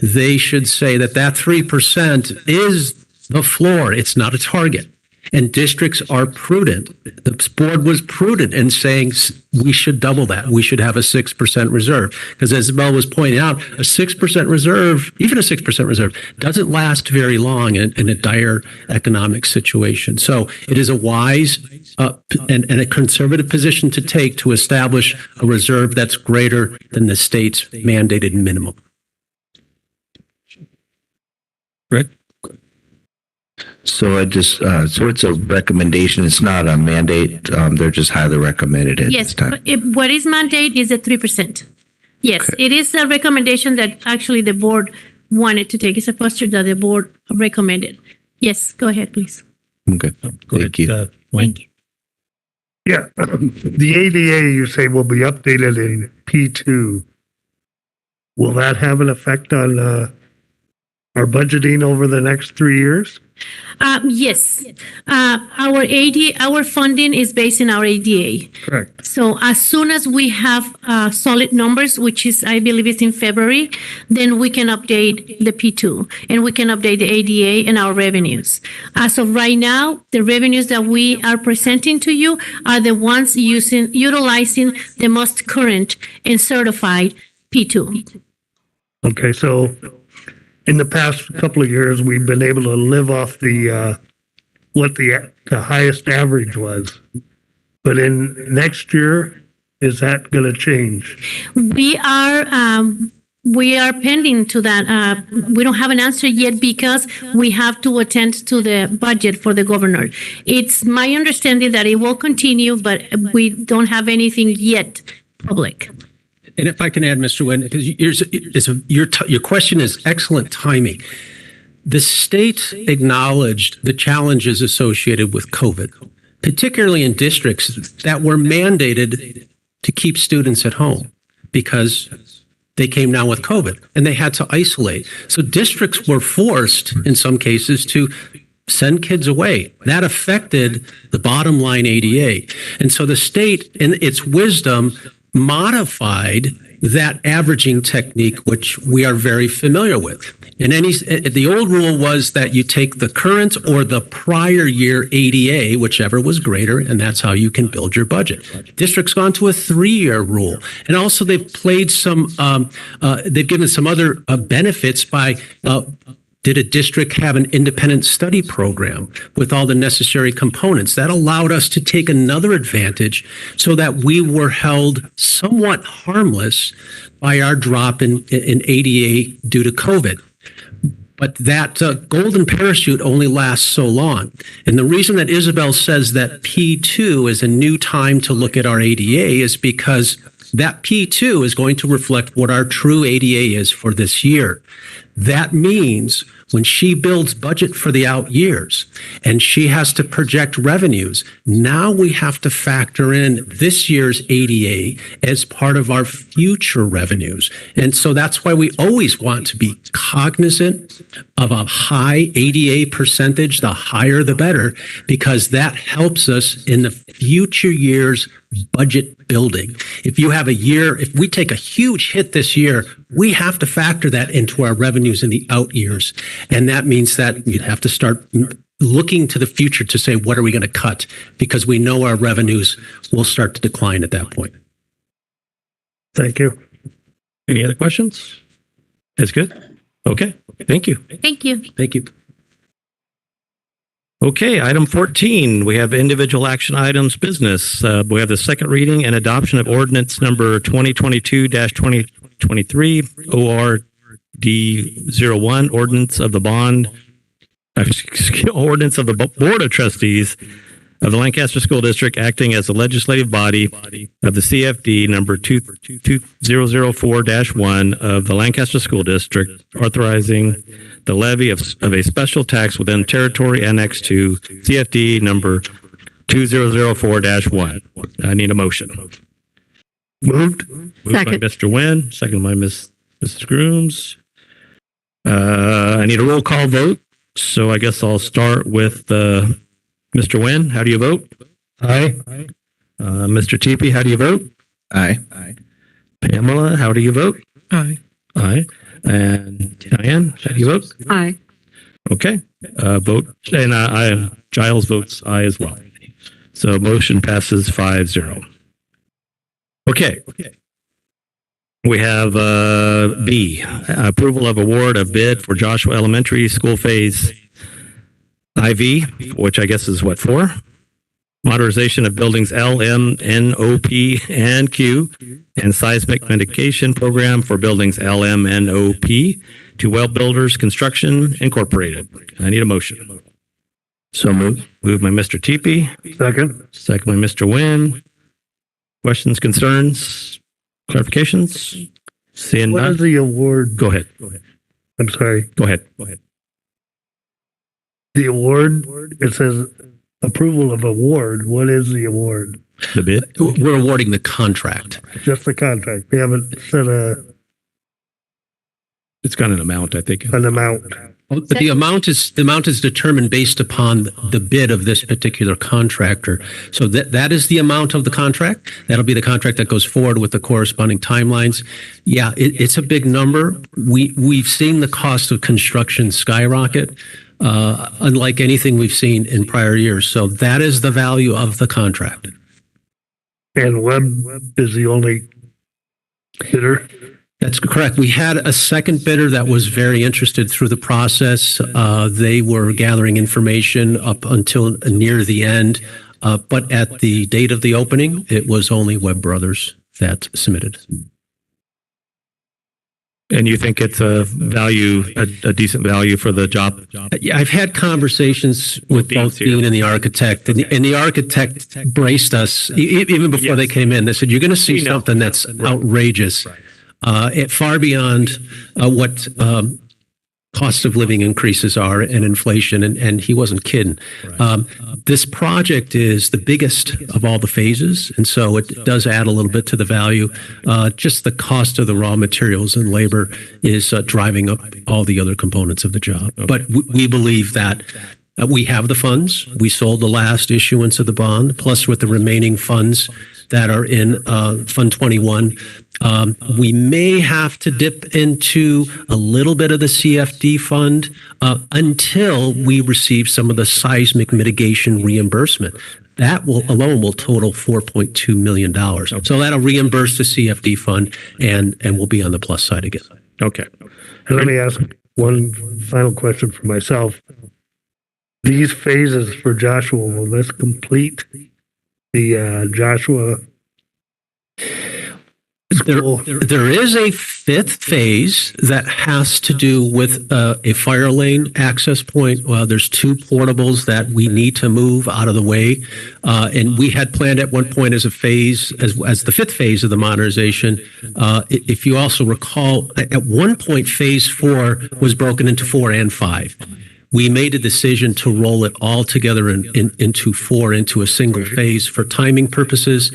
they should say that 3% is the floor. It's not a target. And districts are prudent. The board was prudent in saying we should double that. We should have a 6% reserve. Because as Isabel was pointing out, a 6% reserve, even a 6% reserve, doesn't last very long in a dire economic situation. So it is a wise and a conservative position to take to establish a reserve that's greater than the state's mandated minimum. Rick? So so it's a recommendation. It's not a mandate. They're just highly recommended at this time. Yes, what is mandate is a 3%. Yes, okay. It is a recommendation that actually the board wanted to take. It's a posture that the board recommended. Yes, go ahead, please. Okay, thank you. Thank you. Yeah, the ADA you say will be updated in P2. Will that have an effect on our budgeting over the next 3 years? Yes. Our funding is based in our ADA. Correct. So as soon as we have solid numbers, which is, I believe it's in February, then we can update the P2 and we can update the ADA and our revenues. As of right now, the revenues that we are presenting to you are the ones utilizing the most current and certified P2. Okay, so in the past couple of years, we've been able to live off the what the highest average was. But in next year, is that going to change? We are pending to that. We don't have an answer yet because we have to attend to the budget for the governor. It's my understanding that it will continue, but we don't have anything yet public. And if I can add, Mr. Nguyen, because your question is excellent timing. The state acknowledged the challenges associated with COVID, particularly in districts that were mandated to keep students at home because they came down with COVID and they had to isolate. So districts were forced, in some cases, to send kids away. That affected the bottom line ADA. And so the state, in its wisdom, modified that averaging technique, which we are very familiar with. The old rule was that you take the current or the prior year ADA, whichever was greater, and that's how you can build your budget. District's gone to a 3-year rule. And also they've given some other benefits by did a district have an independent study program with all the necessary components? That allowed us to take another advantage so that we were held somewhat harmless by our drop in ADA due to COVID. But that golden parachute only lasts so long. And the reason that Isabel says that P2 is a new time to look at our ADA is because that P2 is going to reflect what our true ADA is for this year. That means when she builds budget for the out years and she has to project revenues, now we have to factor in this year's ADA as part of our future revenues. And so that's why we always want to be cognizant of a high ADA percentage, the higher the better, because that helps us in the future years budget building. If we take a huge hit this year, we have to factor that into our revenues in the out years. And that means that we'd have to start looking to the future to say, what are we going to cut? Because we know our revenues will start to decline at that point. Thank you. Any other questions? That's good. Okay. Thank you. Thank you. Thank you. Okay, item 14, we have individual action items business. We have the second reading and adoption of ordinance number 2022-2023 ORD01, ordinance of the Board of Trustees of the Lancaster School District acting as the legislative body of the CFD number 2004-1 of the Lancaster School District, authorizing the levy of a special tax within territory annexed to CFD number 2004-1. I need a motion. Moved. Moved by Mr. Nguyen, second by Mrs. Grooms. I need a roll call vote. So I guess I'll start with Mr. Nguyen. How do you vote? Aye. Mr. Teepee, how do you vote? Aye. Pamela, how do you vote? Aye. Aye. And Diane, how do you vote? Aye. Okay. Vote. And Giles votes aye as well. So motion passes 5-0. Okay. We have B, approval of award of bid for Joshua Elementary School Phase IV, which I guess is what for? Modernization of buildings L, M, N, O, P, and Q, and seismic mitigation program for buildings L, M, N, O, P to Well Builders Construction Incorporated. I need a motion. So moved. Moved by Mr. Teepee. Second. Second by Mr. Nguyen. Questions, concerns, clarifications? Seeing What is none. the award? Go ahead. I'm sorry. Go ahead. The award, it says approval of award. What is the award? The bid. We're awarding the contract. Just the contract. We haven't set It's got an amount, I think. an amount. But the amount is determined based upon the bid of this particular contractor. So that is the amount of the contract. That'll be the contract that goes forward with the corresponding timelines. Yeah, it's a big number. We've seen the cost of construction skyrocket, unlike anything we've seen in prior years. So that is the value of the contract. And Webb is the only bidder. That's correct. We had a second bidder that was very interested through the process. They were gathering information up until near the end. But at the date of the opening, it was only Webb Brothers that submitted. And you think it's a value, a decent value for the job? Yeah, I've had conversations with both Dean and the architect, and the architect braced us even before they came in. They said, "You're going to see something that's outrageous." Far beyond what cost of living increases are and inflation, and he wasn't kidding. This project is the biggest of all the phases, and so it does add a little bit to the value. Just the cost of the raw materials and labor is driving up all the other components of the job. Okay. But we believe that we have the funds. We sold the last issuance of the bond, plus with the remaining funds that are in Fund 21. We may have to dip into a little bit of the CFD fund until we receive some of the seismic mitigation reimbursement. That alone will total $4.2 million. So that'll reimburse the CFD fund and we'll be on the plus side again. Okay. And let me ask one final question for myself. These phases for Joshua, will this complete the Joshua school? There is a fifth phase that has to do with a fire lane access point. Well, there's two portables that we need to move out of the way. And we had planned at one point as a phase, as the fifth phase of the modernization. If you also recall, at one point, phase 4 was broken into 4 and 5. We made a decision to roll it all together into 4, into a single phase for timing purposes.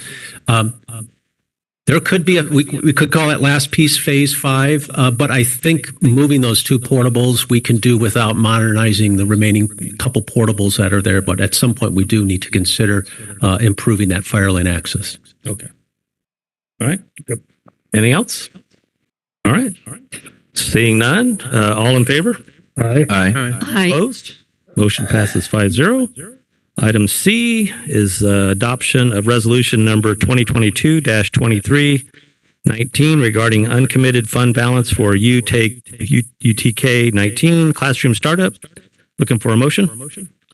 There could be we could call it last piece phase 5, but I think moving those two portables we can do without modernizing the remaining couple portables that are there. But at some point we do need to consider improving that fire lane access. Okay. All right. Yep. Anything else? All right. Seeing none, all in favor? Aye. Aye. Opposed? Motion passes 5-0. Item C is adoption of resolution number 2022-2319 regarding uncommitted fund balance for UTK 19 classroom startup. Looking for a motion?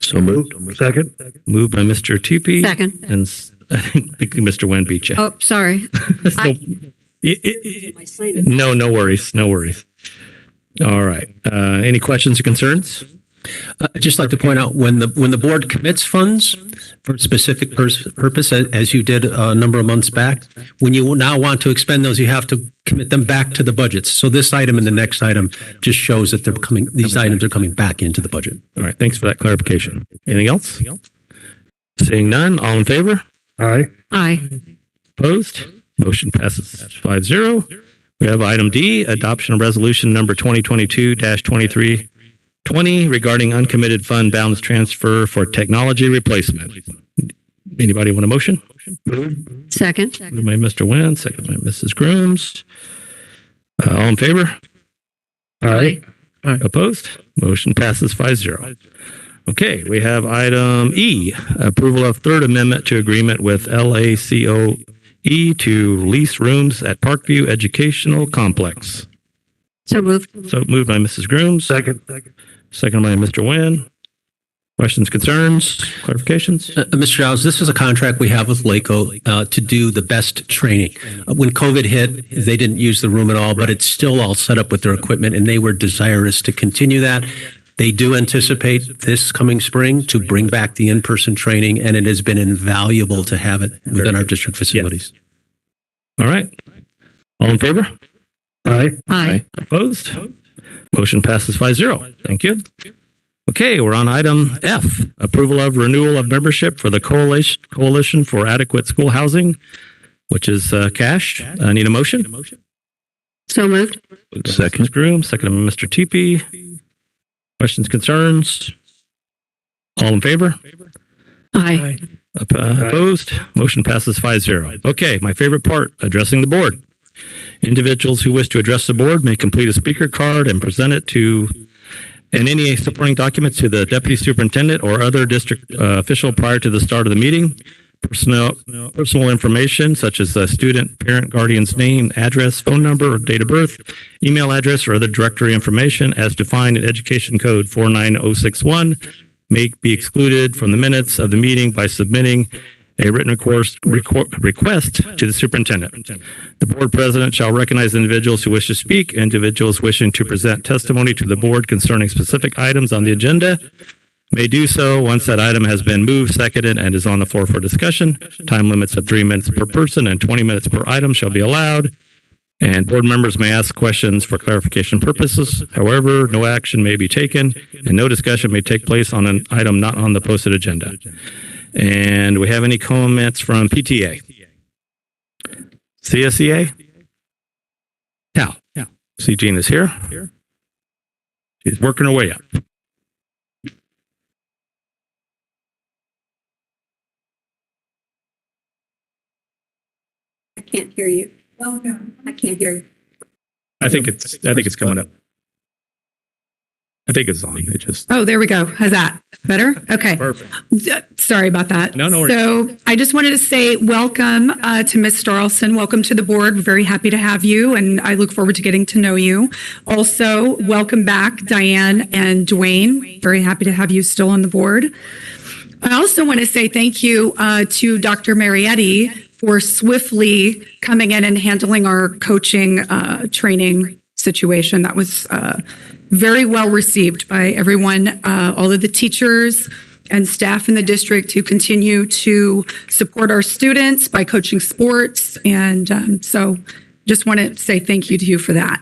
So moved. Second. Moved by Mr. Tupi. Second. And I think Mr. Wen beat you. Oh, sorry. No worries. No worries. All right. Any questions or concerns? I'd just like to point out when the board commits funds for a specific purpose, as you did a number of months back, when you now want to expend those, you have to commit them back to the budgets. So this item and the next item just shows that these items are coming back into the budget. All right. Thanks for that clarification. Anything else? Seeing none, all in favor? Aye. Aye. Opposed? Motion passes 5-0. We have item D, adoption of resolution number 2022-2320 regarding uncommitted fund balance transfer for technology replacement. Anybody want a motion? Second. Moved by Mr. Nguyen, second by Mrs. Grooms. All in favor? Aye. Opposed? Motion passes 5-0. Okay, we have item E, approval of third amendment to agreement with LACOE to lease rooms at Parkview Educational Complex. So moved. So moved by Mrs. Grooms. Second. Second by Mr. Nguyen. Questions, concerns, clarifications? Mr. Giles, this is a contract we have with LACO to do the best training. When COVID hit, they didn't use the room at all, but it's still all set up with their equipment, and they were desirous to continue that. They do anticipate this coming spring to bring back the in-person training, and it has been invaluable to have it within our district facilities. Yes. All right. All in favor? Aye. Aye. Opposed? Motion passes 5-0. Thank you. Okay, we're on item F, approval of renewal of membership for the Coalition for Adequate School Housing, which is cash. I need a motion. So moved. Second. Groom, second by Mr. Teepee. Questions, concerns? All in favor? Aye. Opposed? Motion passes 5-0. Okay, my favorite part, addressing the board. Individuals who wish to address the board may complete a speaker card and present it to and any supporting documents to the deputy superintendent or other district official prior to the start of the meeting. Personal information such as the student, parent, guardian's name, address, phone number, or date of birth, email address, or other directory information as defined in Education Code 49061 may be excluded from the minutes of the meeting by submitting a written request to the superintendent. The board president shall recognize individuals who wish to speak. Individuals wishing to present testimony to the board concerning specific items on the agenda may do so once that item has been moved, seconded, and is on the floor for discussion. Time limits of 3 minutes per person and 20 minutes per item shall be allowed. And board members may ask questions for clarification purposes. However, no action may be taken and no discussion may take place on an item not on the posted agenda. And do we have any comments from PTA? CSEA? Cal? Yeah. See Jean is here. She's working her way up. I can't hear you. Welcome. I can't hear you. I think it's coming up. I think it's on. It just Oh, there we go. How's that? Better? Okay. perfect. Sorry about that. No worries. So I just wanted to say welcome to Ms. Starlson. Welcome to the board. We're very happy to have you, and I look forward to getting to know you. Also, welcome back, Diane and Dwayne. Very happy to have you still on the board. I also want to say thank you to Dr. Marietti for swiftly coming in and handling our coaching training situation. That was very well received by everyone, all of the teachers and staff in the district who continue to support our students by coaching sports. And so just want to say thank you to you for that.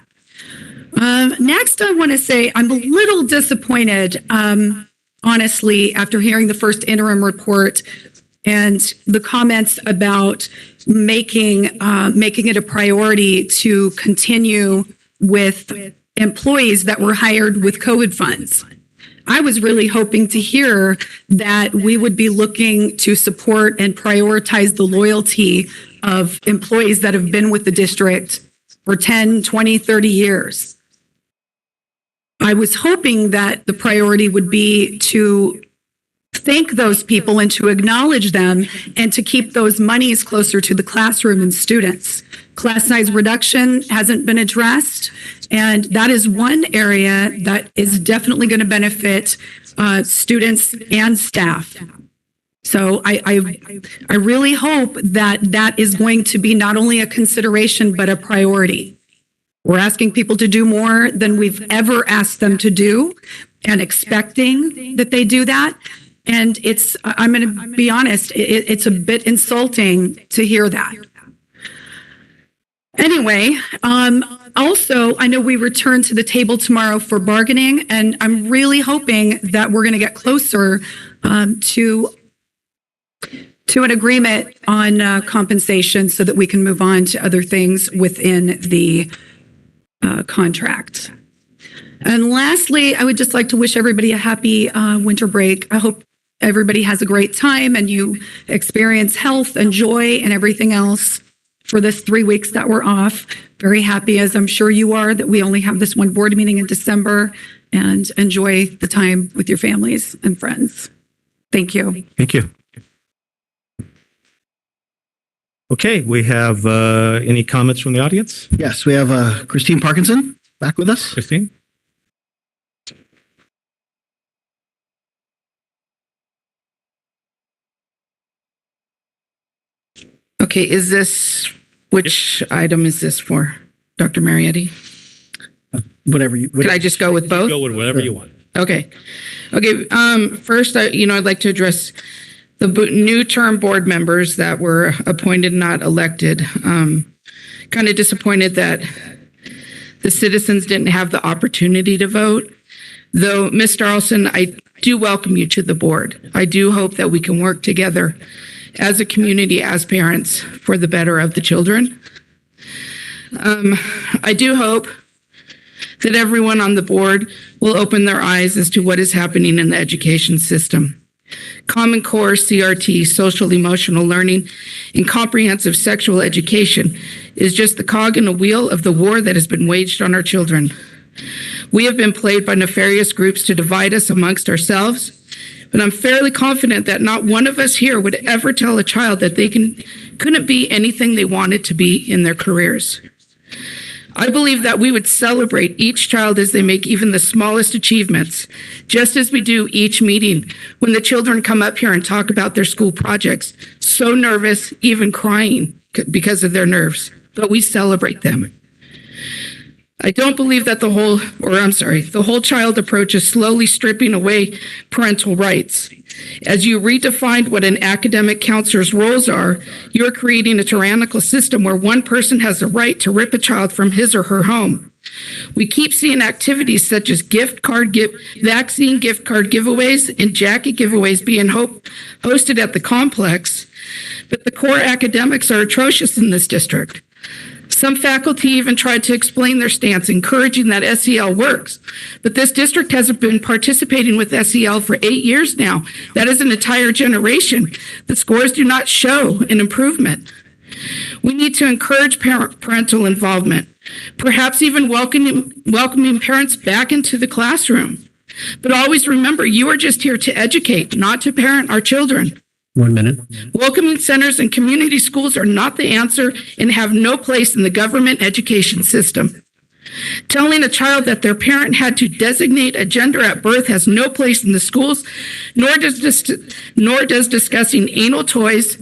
Next, I want to say I'm a little disappointed, honestly, after hearing the first interim report and the comments about making it a priority to continue with employees that were hired with COVID funds. I was really hoping to hear that we would be looking to support and prioritize the loyalty of employees that have been with the district for 10, 20, 30 years. I was hoping that the priority would be to thank those people and to acknowledge them and to keep those monies closer to the classroom and students. Class size reduction hasn't been addressed, and that is one area that is definitely going to benefit students and staff. So I really hope that that is going to be not only a consideration, but a priority. We're asking people to do more than we've ever asked them to do and expecting that they do that. And I'm going to be honest, it's a bit insulting to hear that. Anyway, also, I know we return to the table tomorrow for bargaining, and I'm really hoping that we're going to get closer to an agreement on compensation so that we can move on to other things within the contract. And lastly, I would just like to wish everybody a happy winter break. I hope everybody has a great time and you experience health and joy and everything else for this 3 weeks that we're off. Very happy, as I'm sure you are, that we only have this one board meeting in December, and enjoy the time with your families and friends. Thank you. Thank you. Okay, we have any comments from the audience? Yes, we have Christine Parkinson back with us. Christine? Okay, which item is this for, Dr. Marietti? Whatever you. Could I just go with both? Go with whatever you want. Okay. First, I'd like to address the new term board members that were appointed, not elected. Kind of disappointed that the citizens didn't have the opportunity to vote. Though, Ms. Starlson, I do welcome you to the board. I do hope that we can work together as a community, as parents, for the better of the children. I do hope that everyone on the board will will open their eyes as to what is happening in the education system. Common Core, CRT, social emotional learning, and comprehensive sexual education is just the cog in a wheel of the war that has been waged on our children. We have been played by nefarious groups to divide us amongst ourselves, but I'm fairly confident that not one of us here would ever tell a child that they couldn't be anything they wanted to be in their careers. I believe that we would celebrate each child as they make even the smallest achievements, just as we do each meeting when the children come up here and talk about their school projects, so nervous, even crying because of their nerves, but we celebrate them. I don't believe that the whole child approach is slowly stripping away parental rights. As you redefined what an academic counselor's roles are, you're creating a tyrannical system where one person has the right to rip a child from his or her home. We keep seeing activities such as vaccine gift card giveaways and jacket giveaways being hosted at the complex, but the core academics are atrocious in this district. Some faculty even tried to explain their stance, encouraging that SEL works. But this district hasn't been participating with SEL for 8 years now. That is an entire generation. The scores do not show an improvement. We need to encourage parental involvement, perhaps even welcoming parents back into the classroom. But always remember, you are just here to educate, not to parent our children. 1 minute. Welcoming centers and community schools are not the answer and have no place in the government education system. Telling a child that their parent had to designate a gender at birth has no place in the schools, nor does discussing anal toys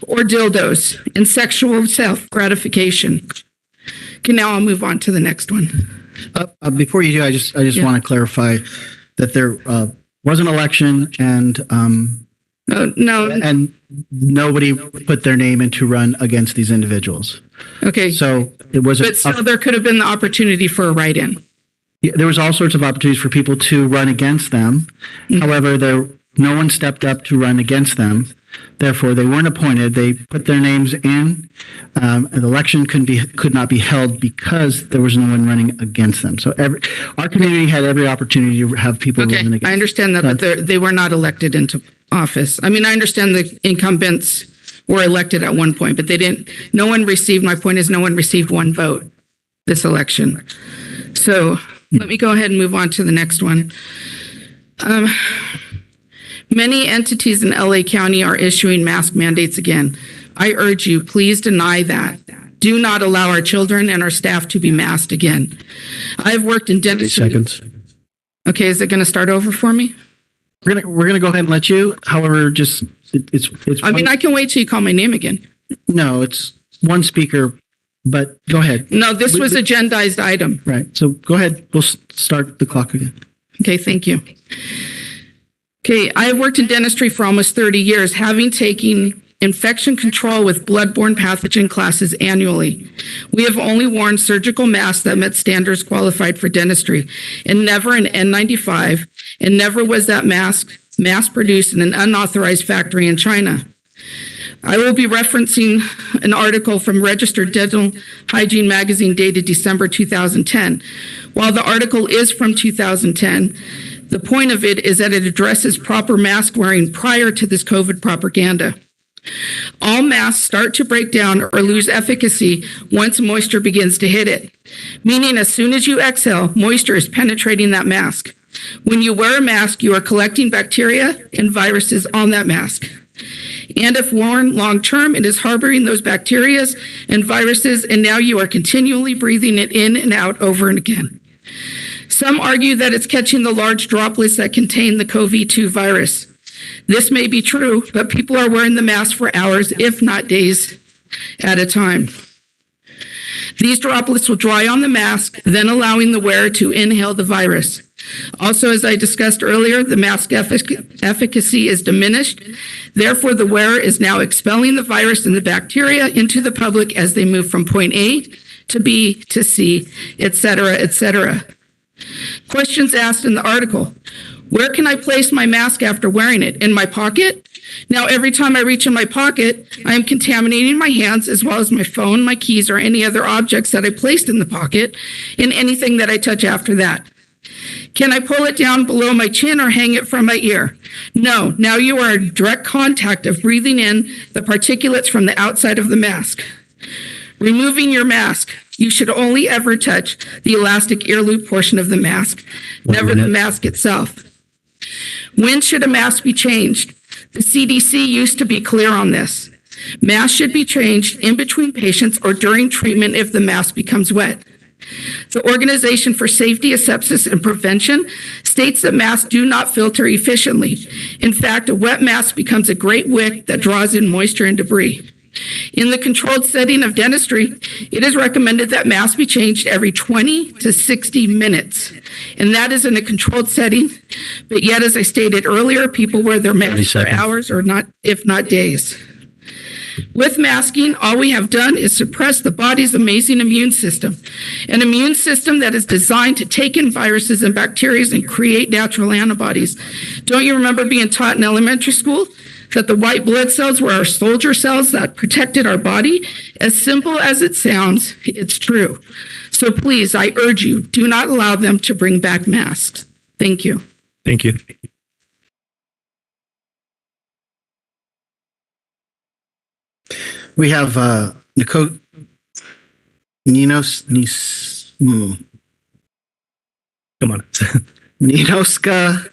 or dildos and sexual self-gratification. Okay, now I'll move on to the next one. Before you do, I just want to clarify that there was an election and No. and nobody put their name in to run against these individuals. Okay. So it was, But still, there could have been the opportunity for a write-in. there was all sorts of opportunities for people to run against them. Mm-hmm. However, no one stepped up to run against them. Therefore, they weren't appointed. They put their names in. An election could not be held because there was no one running against them. So our community had every opportunity to have people Okay, running against them. I understand that, but they were not elected into office. I mean, I understand the incumbents were elected at one point, but my point is no one received one vote this election. So let me go ahead and move on to the next one. Many entities in LA County are issuing mask mandates again. I urge you, please deny that. Do not allow our children and our staff to be masked again. I've worked in dentistry. 30 seconds. Okay, is it going to start over for me? We're gonna go ahead and let you. However, it's. I mean, I can wait till you call my name again. No, it's one speaker, but go ahead. No, this was agendized item. Right. So go ahead. We'll start the clock again. Okay, thank you. Okay, I have worked in dentistry for almost 30 years, having taken infection control with bloodborne pathogen classes annually. We have only worn surgical masks that met standards qualified for dentistry, and never an N95, and never was that mask mass-produced in an unauthorized factory in China. I will be referencing an article from Registered Dental Hygiene magazine dated December 2010. While the article is from 2010, the point of it is that it addresses proper mask wearing prior to this COVID propaganda. All masks start to break down or lose efficacy once moisture begins to hit it, meaning as soon as you exhale, moisture is penetrating that mask. When you wear a mask, you are collecting bacteria and viruses on that mask. And if worn long term, it is harboring those bacteria and viruses, and now you are continually breathing it in and out over and again. Some argue that it's catching the large droplets that contain the COVID-2 virus. This may be true, but people are wearing the mask for hours, if not days at a time. These droplets will dry on the mask, then allowing the wearer to inhale the virus. Also, as I discussed earlier, the mask efficacy is diminished. Therefore, the wearer is now expelling the virus and the bacteria into the public as they move from point A to B to C, etc., etc. Questions asked in the article. Where can I place my mask after wearing it? In my pocket? Now, every time I reach in my pocket, I am contaminating my hands as well as my phone, my keys, or any other objects that I placed in the pocket, and anything that I touch after that. Can I pull it down below my chin or hang it from my ear? No. Now you are in direct contact of breathing in the particulates from the outside of the mask. Removing your mask, you should only ever touch the elastic ear loop portion of the mask, never the mask itself. When should a mask be changed? The CDC used to be clear on this. Masks should be changed in between patients or during treatment if the mask becomes wet. The Organization for Safety, Asepsis, and Prevention states that masks do not filter efficiently. In fact, a wet mask becomes a great wick that draws in moisture and debris. In the controlled setting of dentistry, it is recommended that masks be changed every 20 to 60 minutes. And that is in a controlled setting. But yet, as I stated earlier, people wear their masks for hours or not, if not days. With masking, all we have done is suppress the body's amazing immune system, an immune system that is designed to take in viruses and bacteria and create natural antibodies. Don't you remember being taught in elementary school that the white blood cells were our soldier cells that protected our body? As simple as it sounds, it's true. So please, I urge you, do not allow them to bring back masks. Thank you. Thank you. We have Nico Ninos Come on. Ninoska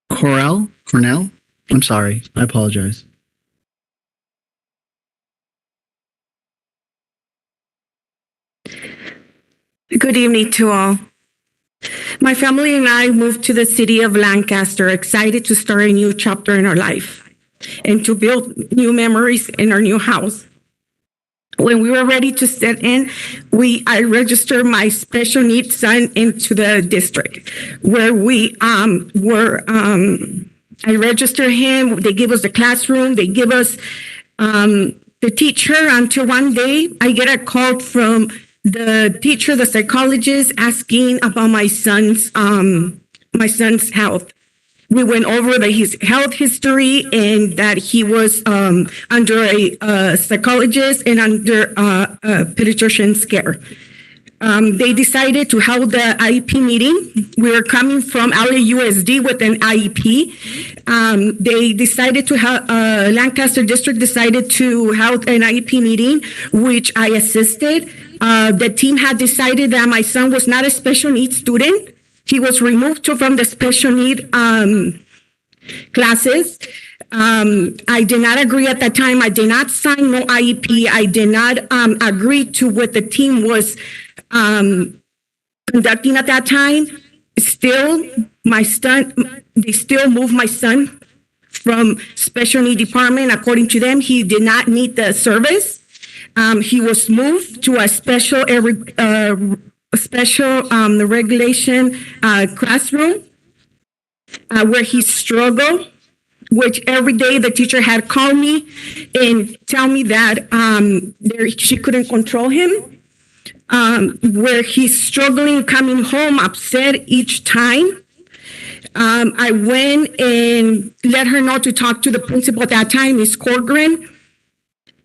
Cornell. I'm sorry. I apologize. Good evening to all. My family and I moved to the city of Lancaster, excited to start a new chapter in our life and to build new memories in our new house. When we were ready to set in, I registered my special needs son into the district where I registered him. They give us the classroom. They give us the teacher until one day I get a call from the teacher, the psychologist, asking about my son's health. We went over his health history and that he was under a psychologist and under a pediatrician's care. They decided to hold the IEP meeting. We were coming from LAUSD with an IEP. They decided to have, Lancaster District decided to hold an IEP meeting, which I assisted. The team had decided that my son was not a special needs student. He was removed from the special need classes. I did not agree at that time. I did not sign no IEP. I did not agree to what the team was conducting at that time. Still, they still moved my son from special need department. According to them, he did not need the service. He was moved to a special regulation classroom where he struggled, which every day the teacher had called me and tell me that she couldn't control him, where he's struggling coming home upset each time. I went and let her know to talk to the principal at that time, Ms. Corcoran.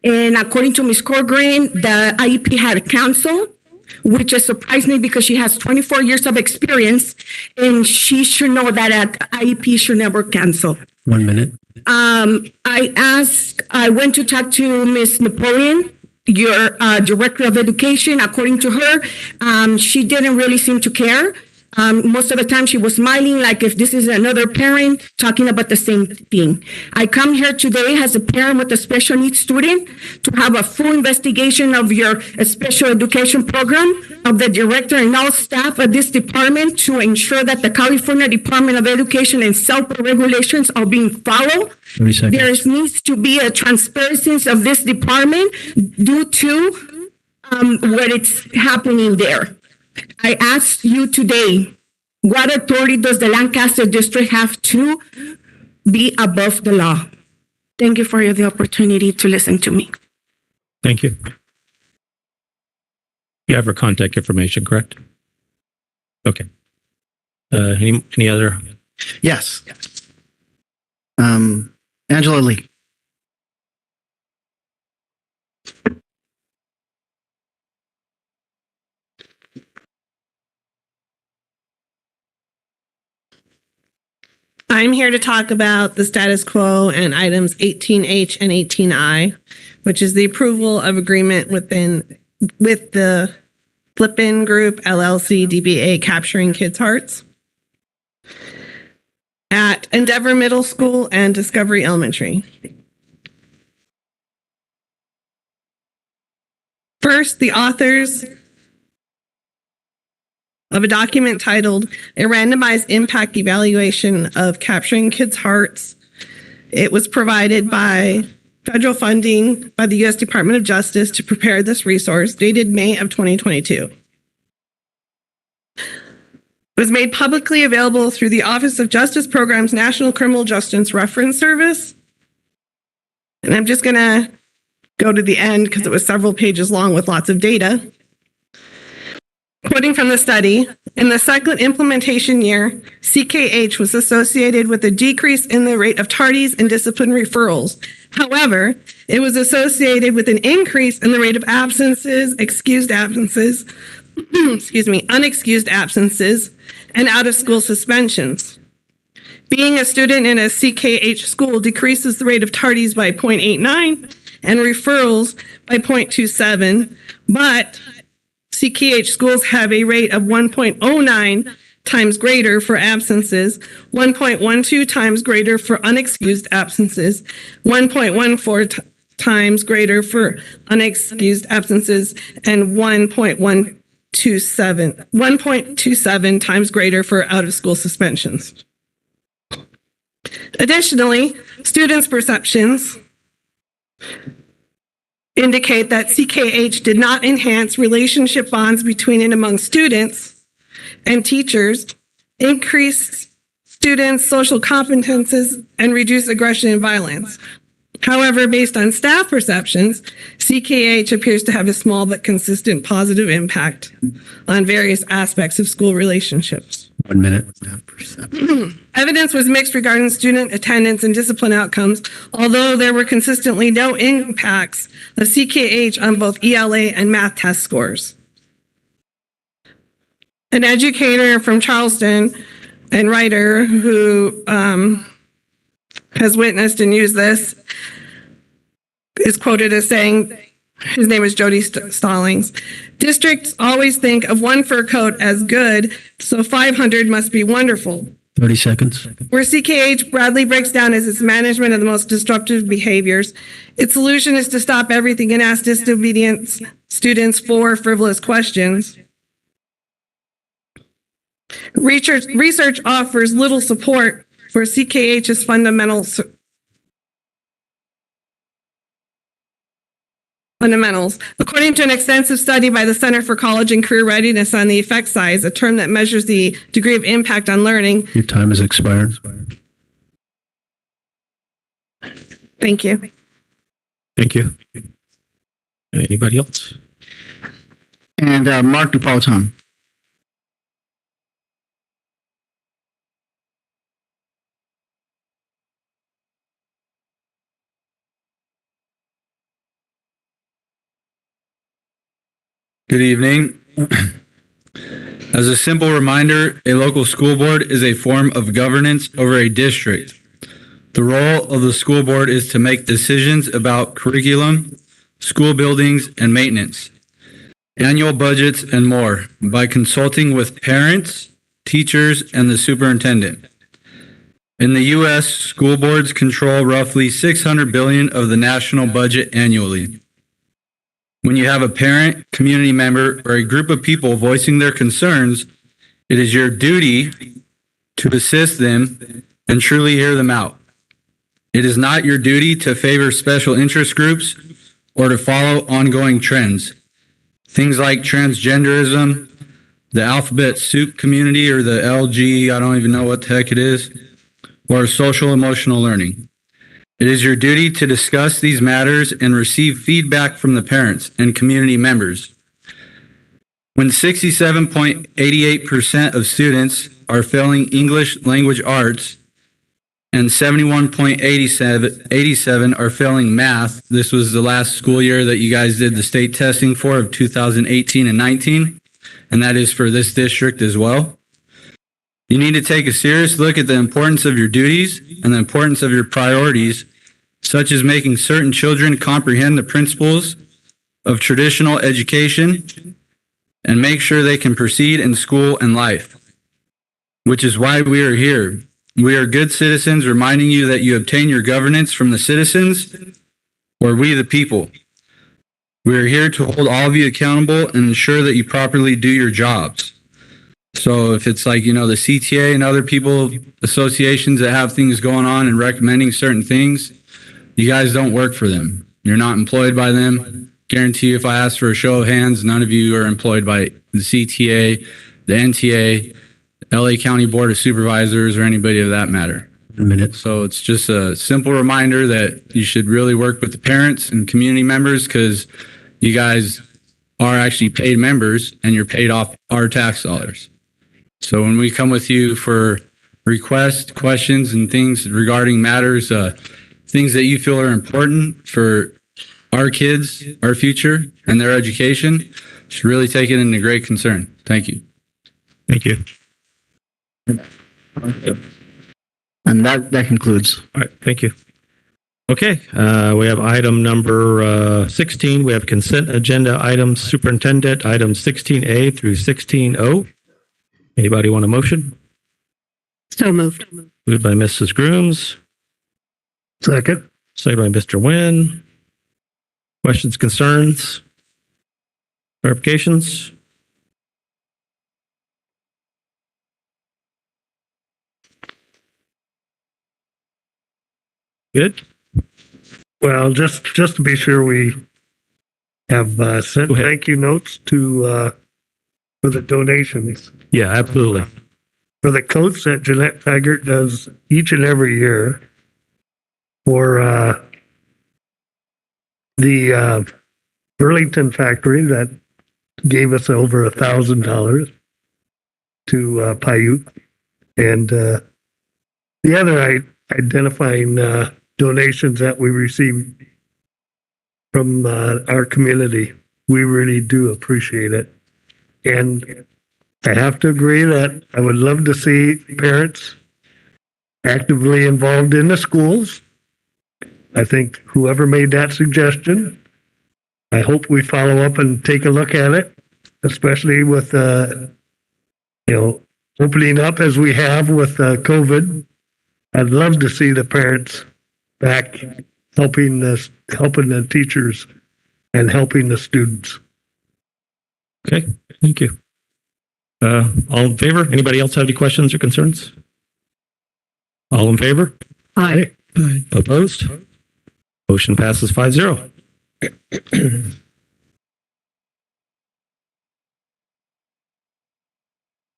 And according to Ms. Corcoran, the IEP had canceled, which has surprised me because she has 24 years of experience and she should know that IEP should never cancel. 1 minute. I went to talk to Ms. Napoleon, your director of education. According to her, she didn't really seem to care. Most of the time she was smiling like if this is another parent talking about the same thing. I come here today as a parent with a special needs student to have a full investigation of your special education program, of the director and all staff of this department to ensure that the California Department of Education and self-regulations are being followed. There needs to be a transparency of this department due to what it's happening there. I ask you today, what authority does the Lancaster District have to be above the law? Thank you for the opportunity to listen to me. Thank you. You have her contact information, correct? Okay. Any other? Yes. Angela Lee. I'm here to talk about the status quo and items 18H and 18I, which is the approval of agreement with the Flippin Group LLC DBA Capturing Kids' Hearts at Endeavor Middle School and Discovery Elementary. First, the authors of a document titled A Randomized Impact Evaluation of Capturing Kids' Hearts. It was provided by federal funding by the U.S. Department of Justice to prepare this resource, dated May of 2022. It was made publicly available through the Office of Justice Programs National Criminal Justice Reference Service. And I'm just going to go to the end because it was several pages long with lots of data. Quoting from the study, in the second implementation year, CKH was associated with a decrease in the rate of tardies and discipline referrals. However, it was associated with an increase in the rate of absences, excused absences, unexcused absences, and out-of-school suspensions. Being a student in a CKH school decreases the rate of tardies by 0.89 and referrals by 0.27, but CKH schools have a rate of 1.09 times greater for absences, 1.12 times greater for unexcused absences, 1.14 times greater for unexcused absences, and 1.27 times greater for out-of-school suspensions. Additionally, students' perceptions indicate that CKH did not enhance relationship bonds between and among students and teachers, increase students' social competences, and reduce aggression and violence. However, based on staff perceptions, CKH appears to have a small but consistent positive impact on various aspects of school relationships. 1 minute. Evidence was mixed regarding student attendance and discipline outcomes, although there were consistently no impacts of CKH on both ELA and math test scores. An educator from Charleston and writer who has witnessed and used this is quoted as saying, his name is Jody Stallings, districts always think of one fur coat as good, so 500 must be wonderful. 30 seconds. Where CKH broadly breaks down as its management of the most disruptive behaviors, its solution is to stop everything and ask disobedient students 4 frivolous questions. Research offers little support for CKH's fundamentals. According to an extensive study by the Center for College and Career Readiness on the effect size, a term that measures the degree of impact on learning. Your time has expired. Thank you. Thank you. Anybody else? And Mark Napolitano. Good evening. As a simple reminder, a local school board is a form of governance over a district. The role of the school board is to make decisions about curriculum, school buildings, and maintenance, annual budgets, and more by consulting with parents, teachers, and the superintendent. In the U.S., school boards control roughly $600 billion of the national budget annually. When you have a parent, community member, or a group of people voicing their concerns, it is your duty to assist them and truly hear them out. It is not your duty to favor special interest groups or to follow ongoing trends. Things like transgenderism, the alphabet soup community, or the LG, I don't even know what the heck it is, or social emotional learning. It is your duty to discuss these matters and receive feedback from the parents and community members. When 67.88% of students are failing English language arts and 71.87 are failing math, this was the last school year that you guys did the state testing for of 2018 and 19, and that is for this district as well. You need to take a serious look at the importance of your duties and the importance of your priorities, such as making certain children comprehend the principles of traditional education and make sure they can proceed in school and life, which is why we are here. We are good citizens, reminding you that you obtain your governance from the citizens, or we the people. We are here to hold all of you accountable and ensure that you properly do your jobs. So if it's like, the CTA and other people, associations that have things going on and recommending certain things, you guys don't work for them. You're not employed by them. Guarantee you, if I ask for a show of hands, none of you are employed by the CTA, the NTA, LA County Board of Supervisors, or anybody of that matter. So it's just a simple reminder that you should really work with the parents and community members, because you guys are actually paid members and you're paid off our tax dollars. So when we come with you for requests, questions, and things regarding matters, things that you feel are important for our kids, our future, and their education, should really take it into great concern. Thank you. Thank you. And that concludes. All right, thank you. Okay, we have item number 16. We have consent agenda items, superintendent, items 16A through 16O. Anybody want a motion? So moved. Moved by Mrs. Grooms, Second. second by Mr. Nguyen. Questions, concerns, clarifications? Good. Well, just to be sure, we have sent Go ahead. thank you notes to for the donations. Yeah, absolutely. For the coats that Jeanette Taggart does each and every year for the Burlington factory that gave us over $1,000 to Paiute, and the other identifying donations that we received from our community. We really do appreciate it. And I have to agree that I would love to see parents actively involved in the schools. I think whoever made that suggestion, I hope we follow up and take a look at it, especially with, opening up as we have with COVID. I'd love to see the parents back helping the teachers and helping the students. Okay, thank you. All in favor? Anybody else have any questions or concerns? All in favor? Aye. Opposed? Motion passes 5-0.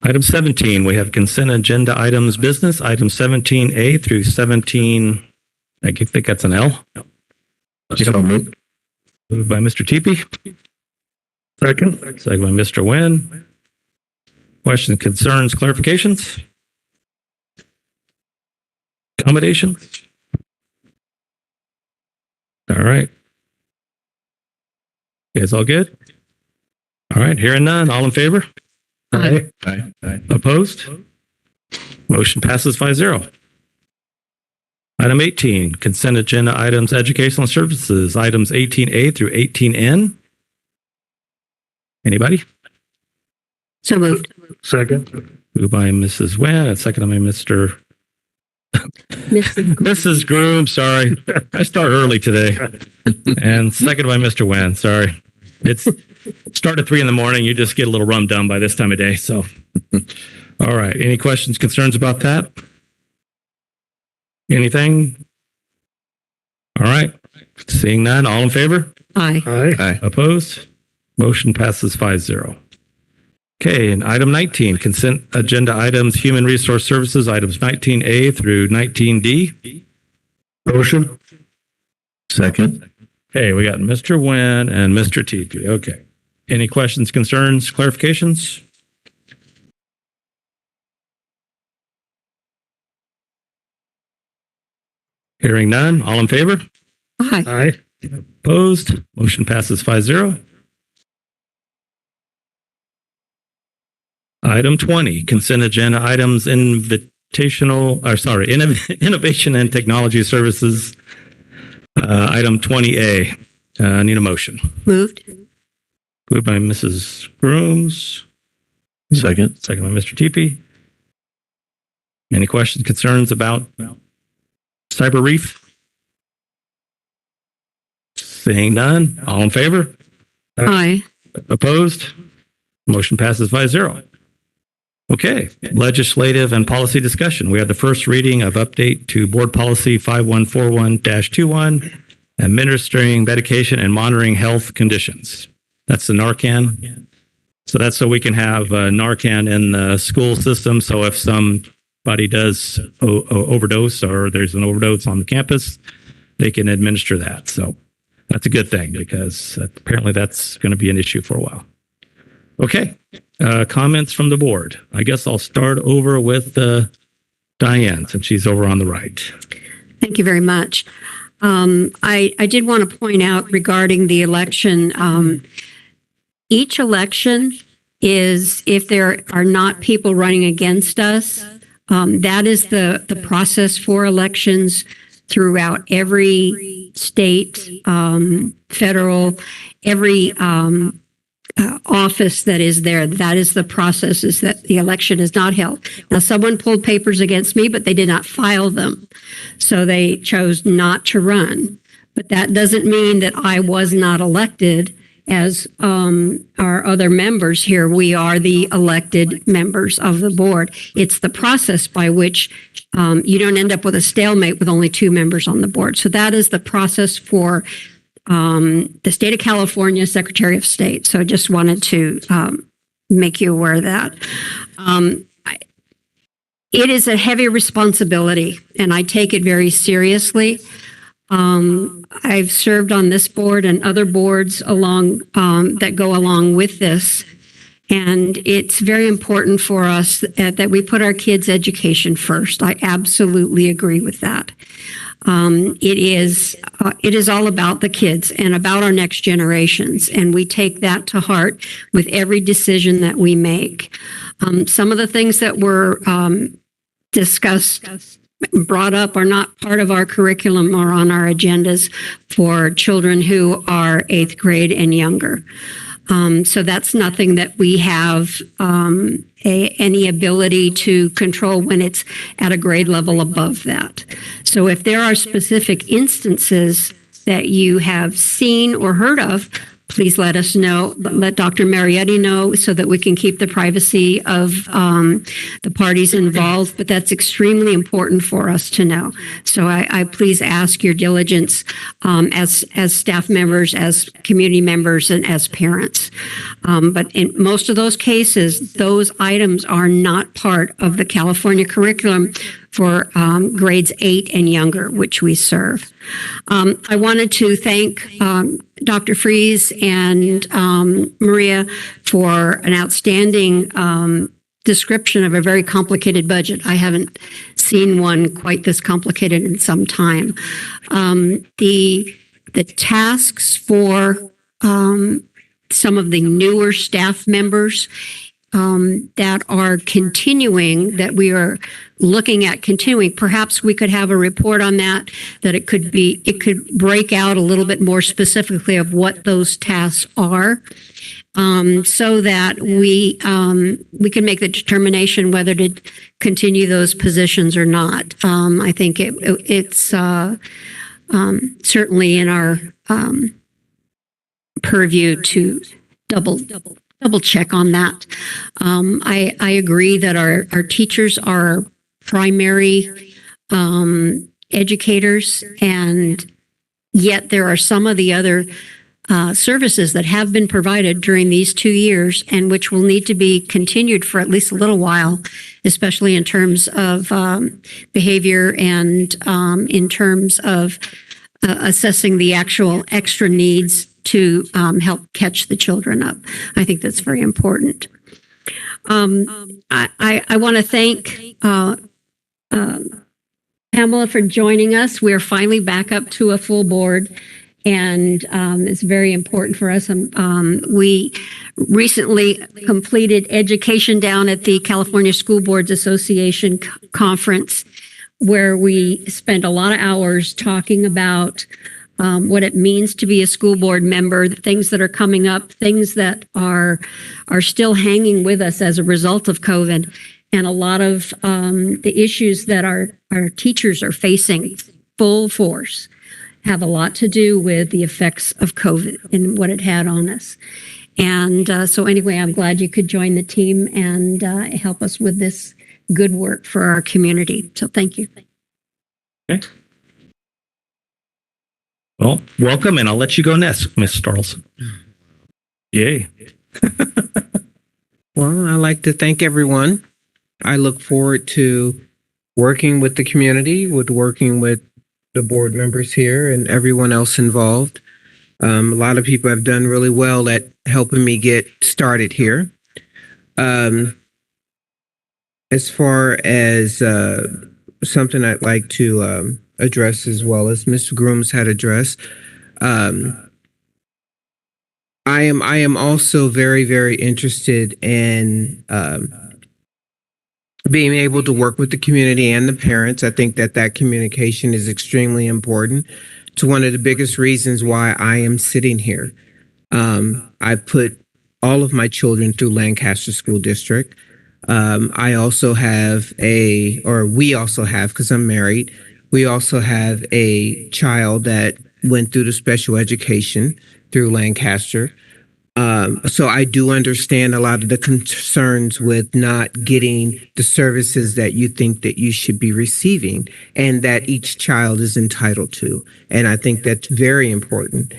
Item 17, we have consent agenda items business, item 17A through 17, I think that's an L. Moved by Mr. Teepee. Second. Second by Mr. Nguyen. Questions, concerns, clarifications? Accommodations? All right. You guys all good? All right, hearing none, all in favor? Aye. Opposed? Motion passes 5-0. Item 18, consent agenda items, educational services, items 18A through 18N. Anybody? So moved. Second. Moved by Mrs. Nguyen and seconded by Mr. Mrs. Mrs. Groom, sorry. I start early today. And seconded by Mr. Nguyen, sorry. It's start at 3 in the morning. You just get a little run down by this time of day. So, all right. Any questions, concerns about that? Anything? All right. Seeing none, all in favor? Aye. Aye. Opposed? Motion passes 5-0. Okay, and item 19, consent agenda items, human resource services, items 19A through 19D. Motion. Second. Okay, we got Mr. Nguyen and Mr. Teepee. Okay. Any questions, concerns, clarifications? Hearing none, all in favor? Aye. Aye. Opposed? Motion passes 5-0. Item 20, consent agenda items, innovation and technology services. Item 20A. Need a motion. Moved. Moved by Mrs. Grooms. Second. Second by Mr. Teepee. Any questions, concerns about Cyber Reef? Seeing none, all in favor? Aye. Opposed? Motion passes 5-0. Okay, legislative and policy discussion. We have the first reading of update to Board Policy 5141-21, administering medication and monitoring health conditions. That's the Narcan. So that's so we can have Narcan in the school system. So if somebody does overdose or there's an overdose on the campus, they can administer that. So that's a good thing because apparently that's going to be an issue for a while. Okay, comments from the board. I guess I'll start over with Diane since she's over on the right. Thank you very much. I did want to point out regarding the election, each election is, if there are not people running against us, that is the process for elections throughout every state, federal, every office that is there. That is the process, is that the election is not held. Now, someone pulled papers against me, but they did not file them. So they chose not to run. But that doesn't mean that I was not elected as our other members here. We are the elected members of the board. It's the process by which you don't end up with a stalemate with only 2 members on the board. So that is the process for the state of California Secretary of State. So I just wanted to make you aware of that. It is a heavy responsibility, and I take it very seriously. I've served on this board and other boards that go along with this. And it's very important for us that we put our kids' education first. I absolutely agree with that. It is all about the kids and about our next generations, and we take that to heart with every decision that we make. Some of the things that were discussed, brought up, are not part of our curriculum or on our agendas for children who are 8th grade and younger. So that's nothing that we have any ability to control when it's at a grade level above that. So if there are specific instances that you have seen or heard of, please let us know. Let Dr. Marietti know so that we can keep the privacy of the parties involved. But that's extremely important for us to know. So I please ask your diligence as staff members, as community members, and as parents. But in most of those cases, those items are not part of the California curriculum for grades 8 and younger, which we serve. I wanted to thank Dr. Fries and Maria for an outstanding description of a very complicated budget. I haven't seen one quite this complicated in some time. The tasks for some of the newer staff members that are continuing, that we are looking at continuing. Perhaps we could have a report on that it could break out a little bit more specifically of what those tasks are, so that we can make the determination whether to continue those positions or not. I think it's certainly in our purview to double check on that. I agree that our teachers are primary educators, and yet there are some of the other services that have been provided during these 2 years and which will need to be continued for at least a little while, especially in terms of behavior and in terms of assessing the actual extra needs to help catch the children up. I think that's very important. I want to thank Pamela for joining us. We're finally back up to a full board, And it's very important for us. We recently completed education down at the California School Boards Association conference, where we spent a lot of hours talking about what it means to be a school board member, the things that are coming up, things that are still hanging with us as a result of COVID, and a lot of the issues that our teachers are facing full force have a lot to do with the effects of COVID and what it had on us. And so anyway, I'm glad you could join the team and help us with this good work for our community. So thank you. Okay. Well, welcome, and I'll let you go next, Ms. Starlson. Yay. Well, I'd like to thank everyone. I look forward to working with the community, working with the board members here and everyone else involved. A lot of people have done really well at helping me get started here. As far as something I'd like to address, as well as Mr. Grooms had addressed, I am also very, very interested in being able to work with the community and the parents. I think that communication is extremely important. It's one of the biggest reasons why I am sitting here. I put all of my children through Lancaster School District. I also have we also have, because I'm married, we also have a child that went through the special education through Lancaster. So I do understand a lot of the concerns with not getting the services that you think that you should be receiving and that each child is entitled to. And I think that's very important.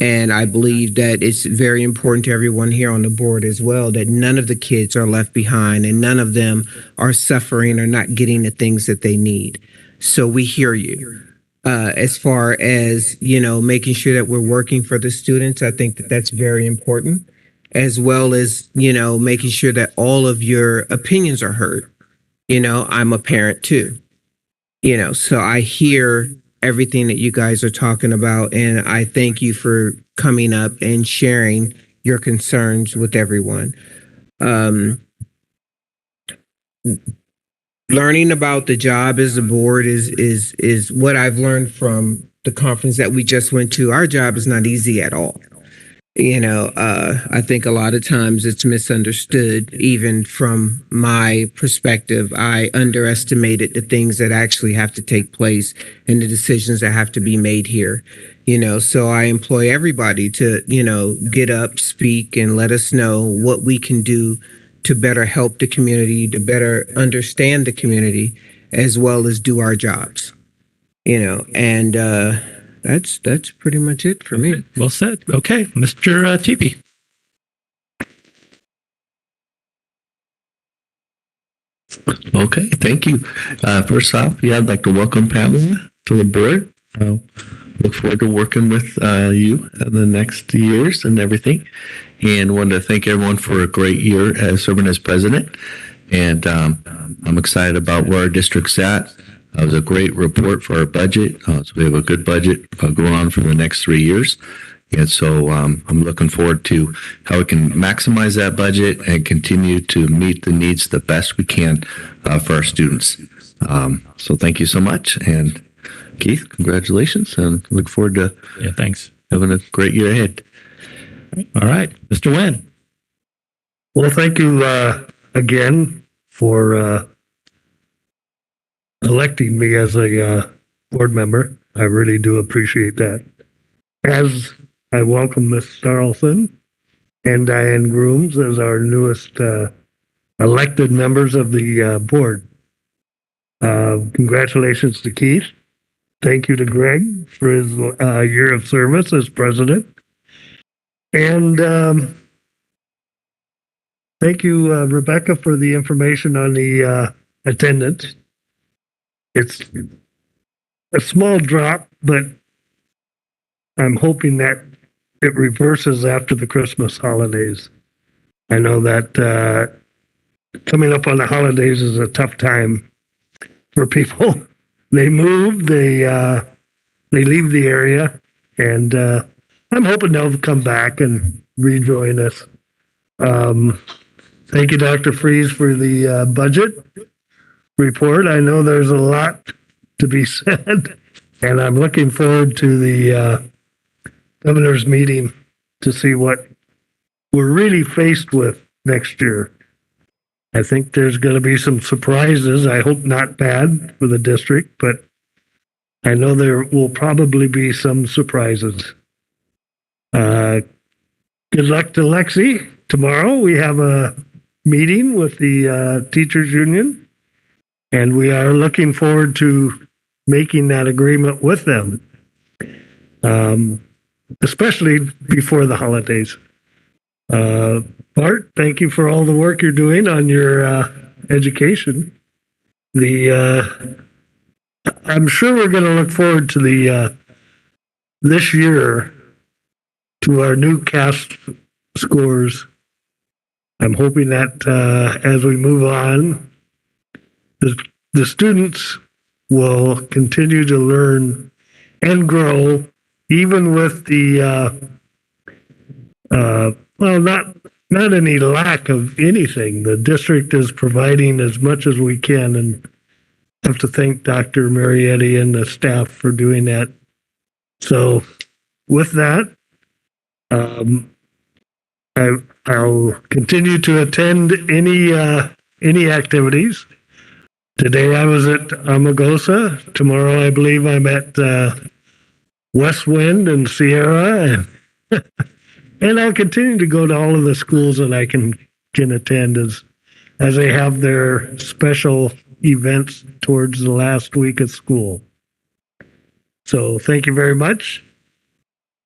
And I believe that it's very important to everyone here on the board as well, that none of the kids are left behind and none of them are suffering or not getting the things that they need. So we hear you. As far as, making sure that we're working for the students, I think that that's very important, as well as, making sure that all of your opinions are heard. I'm a parent too, so I hear everything that you guys are talking about, and I thank you for coming up and sharing your concerns with everyone. Learning about the job as a board is what I've learned from the conference that we just went to. Our job is not easy at all. I think a lot of times it's misunderstood. Even from my perspective, I underestimated the things that actually have to take place and the decisions that have to be made here. So I employ everybody to, get up, speak, and let us know what we can do to better help the community, to better understand the community, as well as do our jobs. And that's pretty much it for me. Well said. Okay, Mr. Teepee. Okay, thank you. First off, I'd like to welcome Pamela to the board. Look forward to working with you in the next years and everything. And wanted to thank everyone for a great year as serving as president. And I'm excited about where our district's at. It was a great report for our budget. So we have a good budget going on for the next 3 years. And so I'm looking forward to how we can maximize that budget and continue to meet the needs the best we can for our students. So thank you so much. And Keith, congratulations, and look forward to thanks. Having a great year ahead. All right, Mr. Nguyen. Well, thank you again for electing me as a board member. I really do appreciate that. As I welcome Ms. Starlson and Diane Grooms as our newest elected members of the board. Congratulations to Keith. Thank you to Greg for his year of service as president. And thank you, Rebecca, for the information on the attendance. It's a small drop, but I'm hoping that it reverses after the Christmas holidays. I know that coming up on the holidays is a tough time for people. They move, they leave the area, And I'm hoping they'll come back and rejoin us. Thank you, Dr. Freeze, for the budget report. I know there's a lot to be said, and I'm looking forward to the governor's meeting to see what we're really faced with next year. I think there's going to be some surprises. I hope not bad for the district, but I know there will probably be some surprises. Good luck to Lexi. Tomorrow we have a meeting with the teachers union, and we are looking forward to making that agreement with them, especially before the holidays. Bart, thank you for all the work you're doing on your education. I'm sure we're going to look forward to this year to our new CAST scores. I'm hoping that as we move on, the students will continue to learn and grow, even with the not any lack of anything. The district is providing as much as we can, and I have to thank Dr. Marietti and the staff for doing that. So with that, I'll continue to attend any activities. Today I was at Amagosa. Tomorrow I believe I'm at West Wind and Sierra, and I'll continue to go to all of the schools that I can attend as they have their special events towards the last week of school. So thank you very much,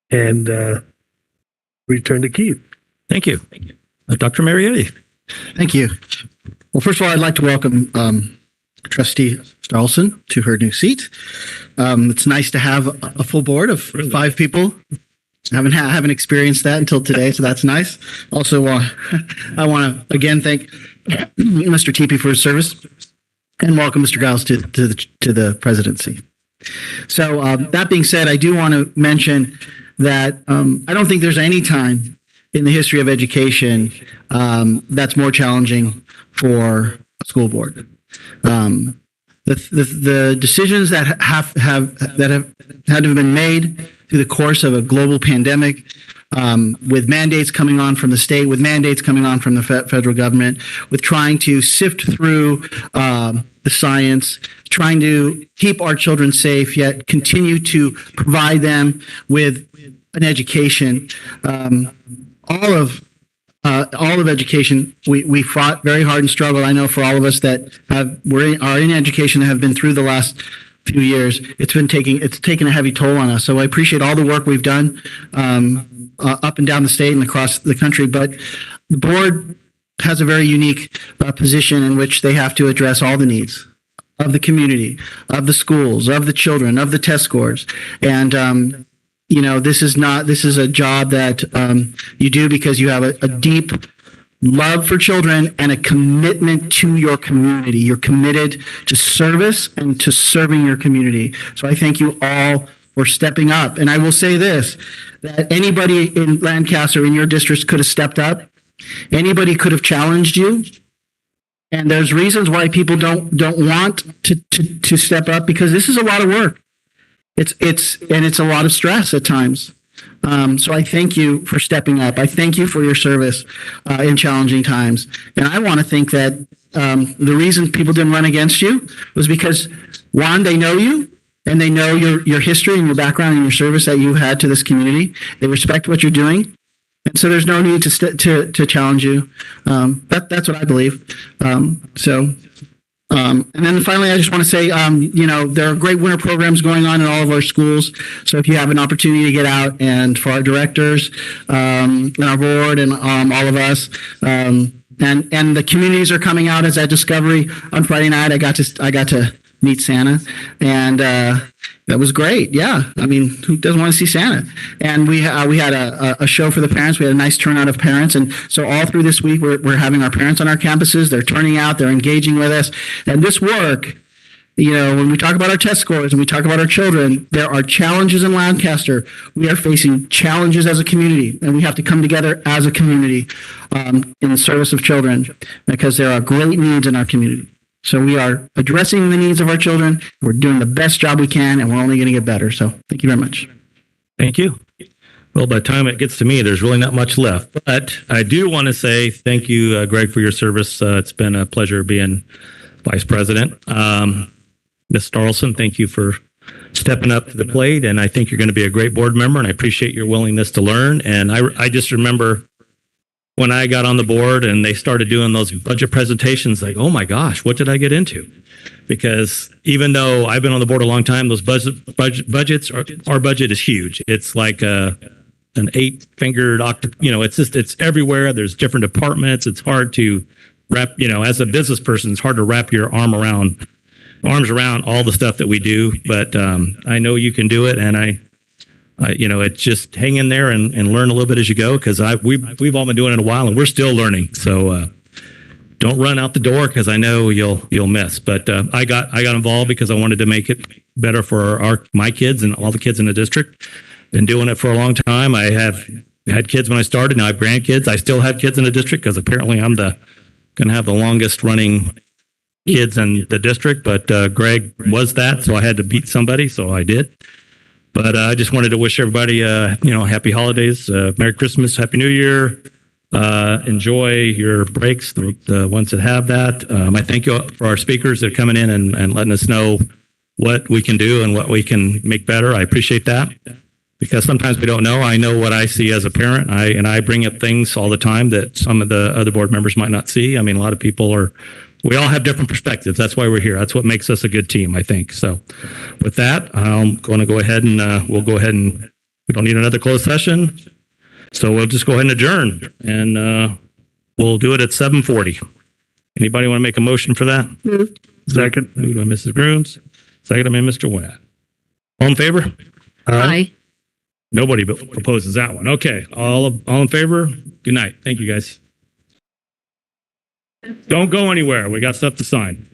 and return to Keith. Thank you. Dr. Marietti. Thank you. Well, first of all, I'd like to welcome Trustee Starlson to her new seat. It's nice to have a full board of 5 people. Haven't experienced that until today, so that's nice. Also, I want to again thank Mr. Teepee for his service, and welcome Mr. Giles to the presidency. So that being said, I do want to mention that I don't think there's any time in the history of education that's more challenging for a school board. The decisions that have had to have been made through the course of a global pandemic, with mandates coming on from the state, with mandates coming on from the federal government, with trying to sift through the science, trying to keep our children safe, yet continue to provide them with an education. All of education, we fought very hard and struggled. I know for all of us that are in education that have been through the last few years, it's taken a heavy toll on us. So I appreciate all the work we've done up and down the state and across the country. But the board has a very unique position in which they have to address all the needs of the community, of the schools, of the children, of the test scores, and this is a job that you do because you have a deep love for children and a commitment to your community. You're committed to service and to serving your community. So I thank you all for stepping up. And I will say this, that anybody in Lancaster in your districts could have stepped up. Anybody could have challenged you. And there's reasons why people don't want to step up, because this is a lot of work. It's a lot of stress at times. So I thank you for stepping up. I thank you for your service in challenging times. And I want to think that the reason people didn't run against you was because, one, they know you and they know your history and your background and your service that you had to this community. They respect what you're doing. And so there's no need to challenge you. That's what I believe. And then finally, I just want to say, there are great winter programs going on in all of our schools. So if you have an opportunity to get out, and for our directors, and our board, and all of us, and the communities are coming out as that Discovery on Friday night. I got to meet Santa, and that was great. Yeah, I mean, who doesn't want to see Santa? And we had a show for the parents. We had a nice turnout of parents, and so all through this week we're having our parents on our campuses. They're turning out. They're engaging with us, and this work when we talk about our test scores and we talk about our children, there are challenges in Lancaster. We are facing challenges as a community, and we have to come together as a community in service of children because there are great needs in our community. So we are addressing the needs of our children. We're doing the best job we can, and we're only going to get better. So thank you very much. Thank you. Well, by the time it gets to me, there's really not much left. But I do want to say thank you, Greg, for your service. It's been a pleasure being vice president. Ms. Starlson, thank you for stepping up to the plate. And I think you're going to be a great board member, and I appreciate your willingness to learn. And I just remember when I got on the board and they started doing those budget presentations, like, oh my gosh, what did I get into? Because even though I've been on the board a long time, those budgets, our budget is huge. It's like an 8-fingered octopus. It's everywhere. There's different departments. It's hard to wrap, as a business person, it's hard to wrap your arms around all the stuff that we do. But I know you can do it, and it's just hang in there and learn a little bit as you go, because we've all been doing it a while and we're still learning. So don't run out the door, because I know you'll miss. But I got involved because I wanted to make it better for my kids and all the kids in the district. Been doing it for a long time. I had kids when I started. Now I have grandkids. I still have kids in the district because apparently I'm going to have the longest running kids in the district. But Greg was that, so I had to beat somebody, so I did. But I just wanted to wish everybody, happy holidays, Merry Christmas, Happy New Year. Enjoy your breaks, the ones that have that. I thank you for our speakers that are coming in and letting us know what we can do and what we can make better. I appreciate that, because sometimes we don't know. I know what I see as a parent, and I bring up things all the time that some of the other board members might not see. I mean, a lot of people we all have different perspectives. That's why we're here. That's what makes us a good team, I think. So with that, I'm going to go ahead and we don't need another closed session. So we'll just go ahead and adjourn, and we'll do it at 7:40. Anybody want to make a motion for that? Second. Moved by Mrs. Grooms. Second by Mr. Wynn. All in favor? Aye. Nobody proposes that one. Okay. All in favor? Good night. Thank you, guys. Don't go anywhere. We got stuff to sign.